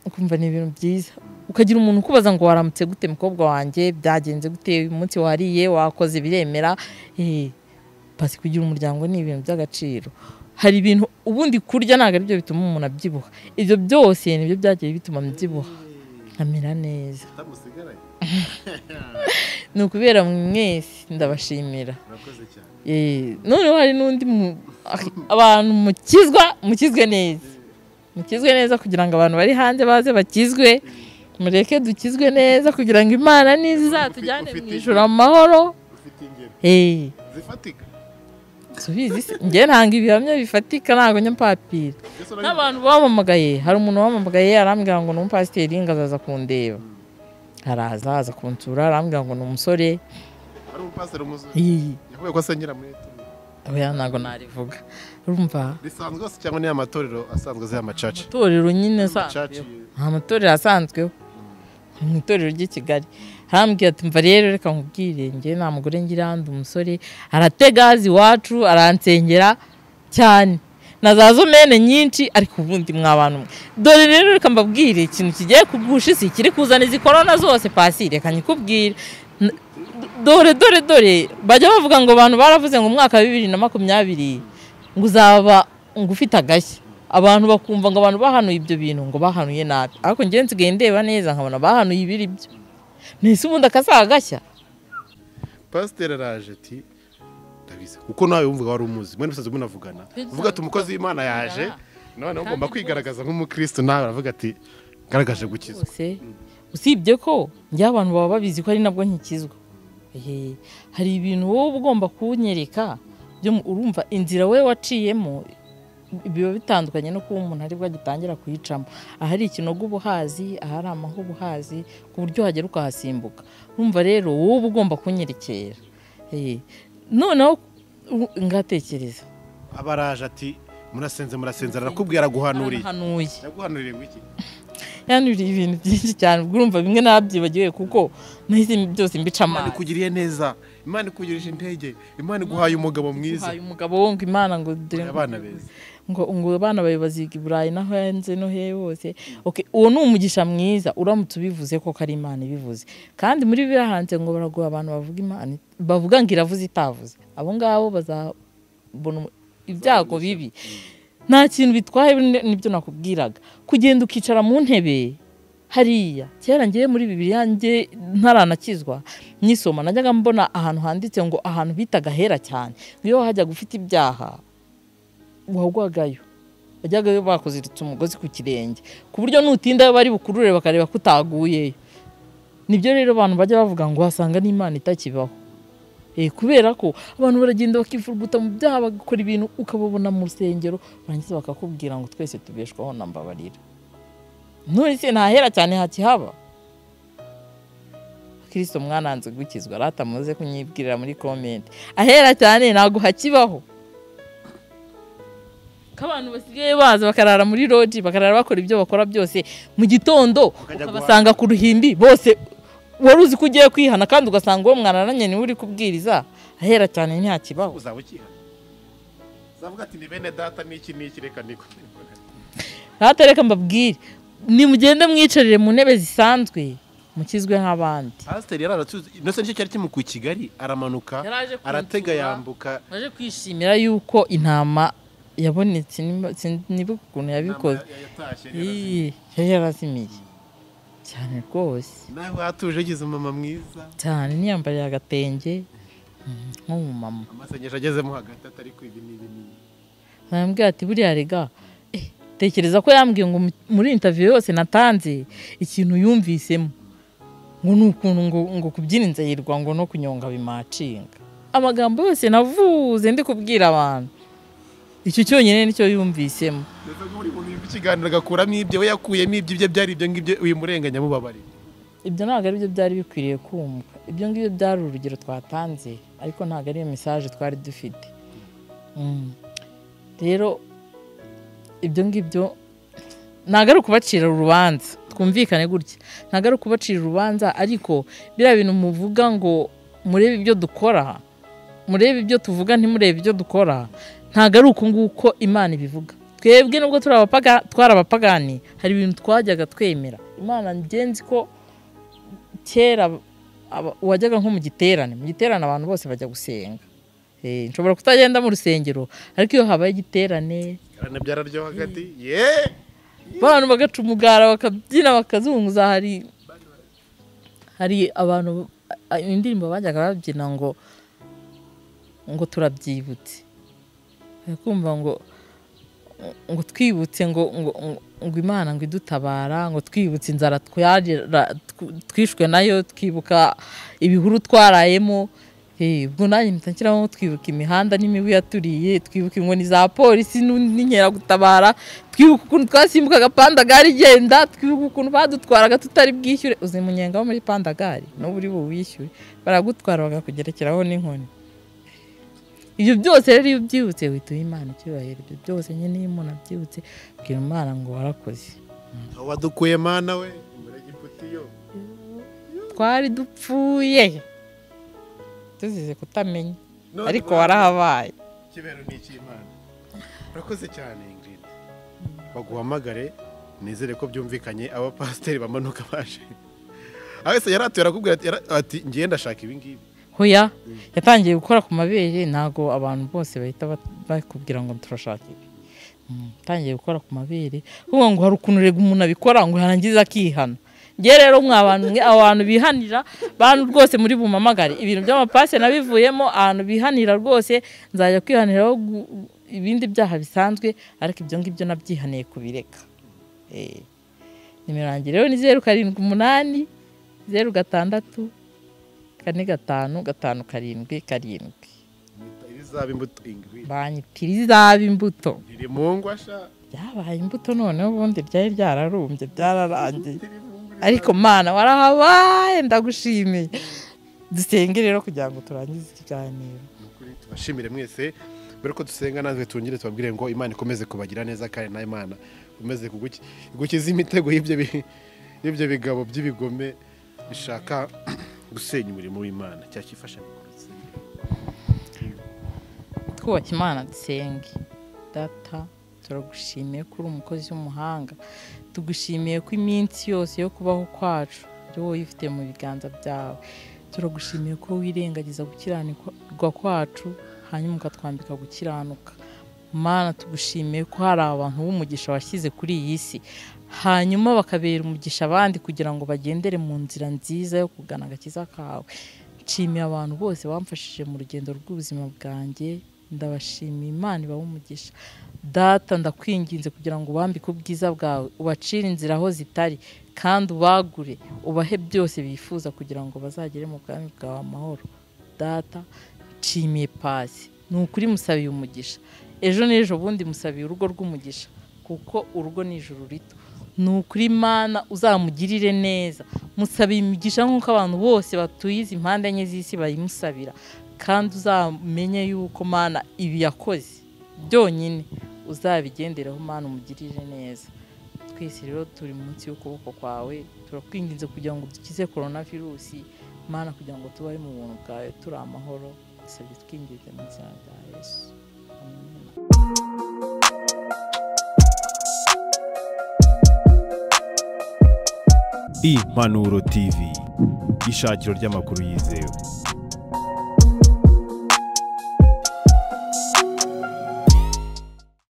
Ukumva ni ibintu byiza, ukagira umuntu kubaza ngo waramutse gute mukobwa wanjye, byagenze gute uyu munsi, wariye, wakoze biremera. Basi kugira umuryango ni ibintu by'agaciro. Hari ibintu ubundi kurya ntago ari byo bituma umuntu abyibuha, ibyo byose nibyo byagiye bituma mbyibuha nkamera neza. Ni ukubera mwese ndabashimira. Noneho hari n'undi abantu mukizwe neza kugira ngo abantu bari hanze baze bakizwe, mureke dukizwe neza kugira ngo Imana nizatujyane mu ijuru amahoro. Zifatika subizi ngiye ntanga ibihamya bifatika, ntago nyapapira. N'abantu bamamagaye, hari umuntu wamamagaye arambwira ngo n'umupasiteri ngazaza kundeba, araza kunsura, arambwira ngo n'umusore. Ari umupasiteri umuzuri yavuye ko asengera muri oya ntago narivuga. Urumva bisanzwe se cyangwa ni amatorero asanzwe z'amacaci? Amatorero nyine asanzwe, amatorero asanzwe mu itorero ry'i Kigali. Arambwira ati mva rero reka nkubwire, ngiye nta mugore ngira, ndi umusore, arategazi iwacu, aransengera cyane na za zomene nyinshi, ariko ubundi mwabantu dore rero reka mbabwire ikintu kigiye kugusha isi, kiri kuzana izi corona zose pasi, reka nyikubwire. Dore bajya bavuga ngo abantu baravuze ngo umwaka wa 2020 ngo uzaba ngo ufite agashya, abantu bakumva ngo abantu bahanuye ibyo bintu ngo bahanuye nabi, ariko ngiye nsigaye ndeba neza nkabona bahanuye ibiri byo. Nese ubundi akasaga gashya. Pasiteri araje ati ndabizi kuko nawe wumvaga wari umuzi, mwene musaza munavugana uvuga ati umukozi w'Imana yaje, none ugomba kwigaragaza nk'umukristo, nawe aravuga ati garagaje gukizwa. Usibye ko njye abantu baba babizi ko ari nabwo nkikizwa. Hari ibintu wowe ugomba kunyereka byo, urumva inzira we waciyemo biba bitandukanye no kuba umuntu ari bwo agitangira kuyicamo. Ahari ikinogo ubuhazi, ahari amaho ubuhazi, ku buryo hagera ukahasimbuka. Urumva rero wowe ugomba kunyerekera. Noneho ngatekereza abaraje ati murasenze arakubwira guhanuriye. Yaguhanuriye ngo iki? yanuriye ibintu byinshi cyane urumva bimwe nabyibagiwe kuko nahise byose mbica Imana amazi. ikugiriye neza, Imana ikugirije intege, Imana iguhaye umugabo mwiza, Uhaye umugabo wo ngo Imana ngo abana beza. ngo abana bawe baziga i Burayi naho hanze no he hose. Okay, uwo ni umugisha mwiza uramutse ubivuze ko ari Imana ibivuze. Kandi muri birahanze ngo baraguha abantu bavuga Imana bavuga ngo iravuze itavuze. Abo ngabo bazabona ibyago bibi. Nta kintu bitwaye nibyo nakubwiraga. Kugenda ukicara mu ntebe hariya. Kera ngiye muri Bibiliya nge ntaranakizwa nyisoma najyaga mbona ahantu handitse ngo ahantu bitaga hera cyane. Iyo hajya gufita ibyaha wagwagayo. Bajyagayo bakoziritse umugozi ku kirenge. Ku buryo nutinda bari bukurure bakareba kutaguyeyo. Nibyo rero abantu bajya bavuga ngo wasanga n'Imana itakibaho. Kubera ko abantu baragenda bakifuruguta mu byaha bagakora ibintu ukababona mu rusengero barangiza bakakubwira ngo twese tubeshwaho na Mbabarira. None se ntahera cyane hakihaba. Kristo mwananze gukizwa ratamuze kunyibwirira muri comment. Ahera cyane nago hakibaho. Kabantu basigaye baza bakarara muri lodge bakarara bakora ibyo bakora byose mu gitondo ukabasanga ku ruhimbi bose wari uzi ko ugiye kwihana kandi ugasanga uwo mwanaranye niwe uri kubwiriza. Ahera cyane ntihakibaho. Uzaba ukihana. Zavuga ati ni bene data n'iki reka niko. Reka mbabwire nimugende mwicarire mu ntebe zisanzwe mukizwe nk'abandi. Pastor yararatuze nose nicyo cyari kimukuye Kigali aramanuka aratega yambuka aje kwishimira yuko intama yabonetse nibuka ukuntu yabikoze. Yarazimiye cyane rwose. Nawe hatuje gize mama mwiza cyane niyambariye agatenge nk'umumama. Amasengesho agezemo hagati atari ku ibi n'ibi. Nambwiye ati buriya rega tekereza ko yambwiye ngo muri interview yose natanze ikintu yumvisemo ngo nukuntu ngo kubyina inzayirwa ngo no kunyonga bimacinga. Amagambo yose navuze ndi kubwira abantu icyo cyonyine nicyo yumvisemo. Ndetse muri mu ikiganiro gakuramo ibyo we yakuyemo ibyo byari ibyo ngibyo uyu murenganya mubabari. Ibyo ntabwo ari byo byari bikwiriye kumva. Ibyo ngibyo byari urugero twatanze ariko ntabwo ari message twari dufite. Rero ibyo ngibyo ntabwo ari ukubacira urubanza twumvikane gutya. Ntabwo ari ukubacira urubanza ariko biriya bintu muvuga ngo murebe ibyo dukora murebe ibyo tuvuga ntimurebe ibyo dukora ntabwo ari uko nguko Imana ibivuga. Twebwe nubwo twari abapagani hari ibintu twajyaga twemera. Imana ngenzi ko kera wajyaga nko mu giterane abantu bose bajya gusenga. Nshobora kutagenda mu rusengero ariko iyo habaye igiterane byararyoha hagati abantu bagaca umugara bakabyina bakazunguza. Hari abantu indirimbo bajyaga babyina ngo turabyibutse kumva ngo twibutse ngo Imana ngo idutabara ngo twibutse inzara twishwe nayo twibuka ibihuru twarayemo. Ubwo nanjye mpitankiraho twibuka imihanda n'imibu yaturiye twibuka inkoni za polisi n'inkeragutabara twibuka ukuntu twasimbukaga Pandagari igenda twibuka ukuntu badutwaraga tutari bwishyure. Uzi munyenga wo muri Pandagari n'ubu uri buwishyure baragutwara bakakugerekeraho n'inkoni. Ibyo byose rero iyo ubyibutse wituye Imana icyubahiro. Ibyo byose nyine iyo umuntu abyibutse bwira Imana ngo warakoze. Wadukuye Mana we muri Giputiyo twari dupfuye tuzize kutamenya ariko warahabaye. Kibero ni cy'Imana. Urakoze cyane Ingrid. Baguhamagare nizere ko byumvikanye aba pasiteri bamanuka baje. Ahese yaratuye arakubwira ati ngiye ndashaka ibi ngibi. Hoya yatangiye gukora ku mabere ntago abantu bose bahita bakubwira ngo turashaka ibi. Yatangiye gukora ku mabere kuvuga ngo hari ukuntu rega umuntu abikora ngo harangiza akihana. Nge rero abantu bihanira bantu rwose muri bumamagare ibintu by'amapase nabivuyemo ahantu bihanira rwose nzajya kwihaniraho ibindi byaha bisanzwe ariko ibyo ngibyo nabyihaniye kubireka. Nimero yanjye rero ni 078 066 4557. Irizaba imbuto Ingrid. Banyitiriza imbuto. Iri mungwa sha. Yabaye imbuto none ubundi ryari ryararumbye byararangiye. Ariko Mana warahabaye ndagushimiye. Dusenge rero kugira ngo turangize ikiganiro. Tubashimire mwese mbere ko dusenga natwe tungire tubabwire ngo Imana ikomeze kubagira neza kandi na Imana umeze gukiza imitego y'ibyo bigabo by'ibigome bishaka gusenya umurimo w'Imana cyakifasha bikurutse. Twubake Imana dusenge. Data turagushimiye ko uri umukozi w'umuhanga, tugushimiye ko iminsi yose yo kubaho kwacu ari wowe uyifite mu biganza byawe. Turagushimiye ko wirengagiza gukiranirwa kwacu hanyuma ukatwambika gukiranuka. Mana tugushimiye ko hari abantu b'umugisha washyize kuri iyi si, hanyuma bakabera umugisha abandi kugira ngo bagendere mu nzira nziza yo kugana agakiza kawe. Nshimiye abantu bose bamfashije mu rugendo rw'ubuzima bwanjye, ndabashimiye. Imana ibahe umugisha. Data ndakwinginze kugira ngo ubambike ubwiza bwawe, ubacire inzira aho zitari, kandi ubagure, ubahe byose bifuza kugira ngo bazagere mu bwami bwawe amahoro. Data nshimiye Pasi, ni ukuri musabiye umugisha. Ejo n'ejo bundi musabiye urugo rw'umugisha, kuko urugo ni ijuru rito. Ni ukuri Imana uzamugirire neza, musabiye imigisha nk'uko abantu bose batuye izi impande enye z'isi bayimusabira, kandi uzamenye yuko Mana ibi yakoze byonyine uzabigenderaho. Mana umugirire neza. Twese rero turi munsi y'ukuboko kwawe, turakwinginze kugira ngo dukize coronavirus. Mana kugira ngo tubahe mu buntu bwawe turi amahoro, dusabye twinginze mu izina rya Yesu. Amen. Impanuro TV, ishakiro ry'amakuru yizewe.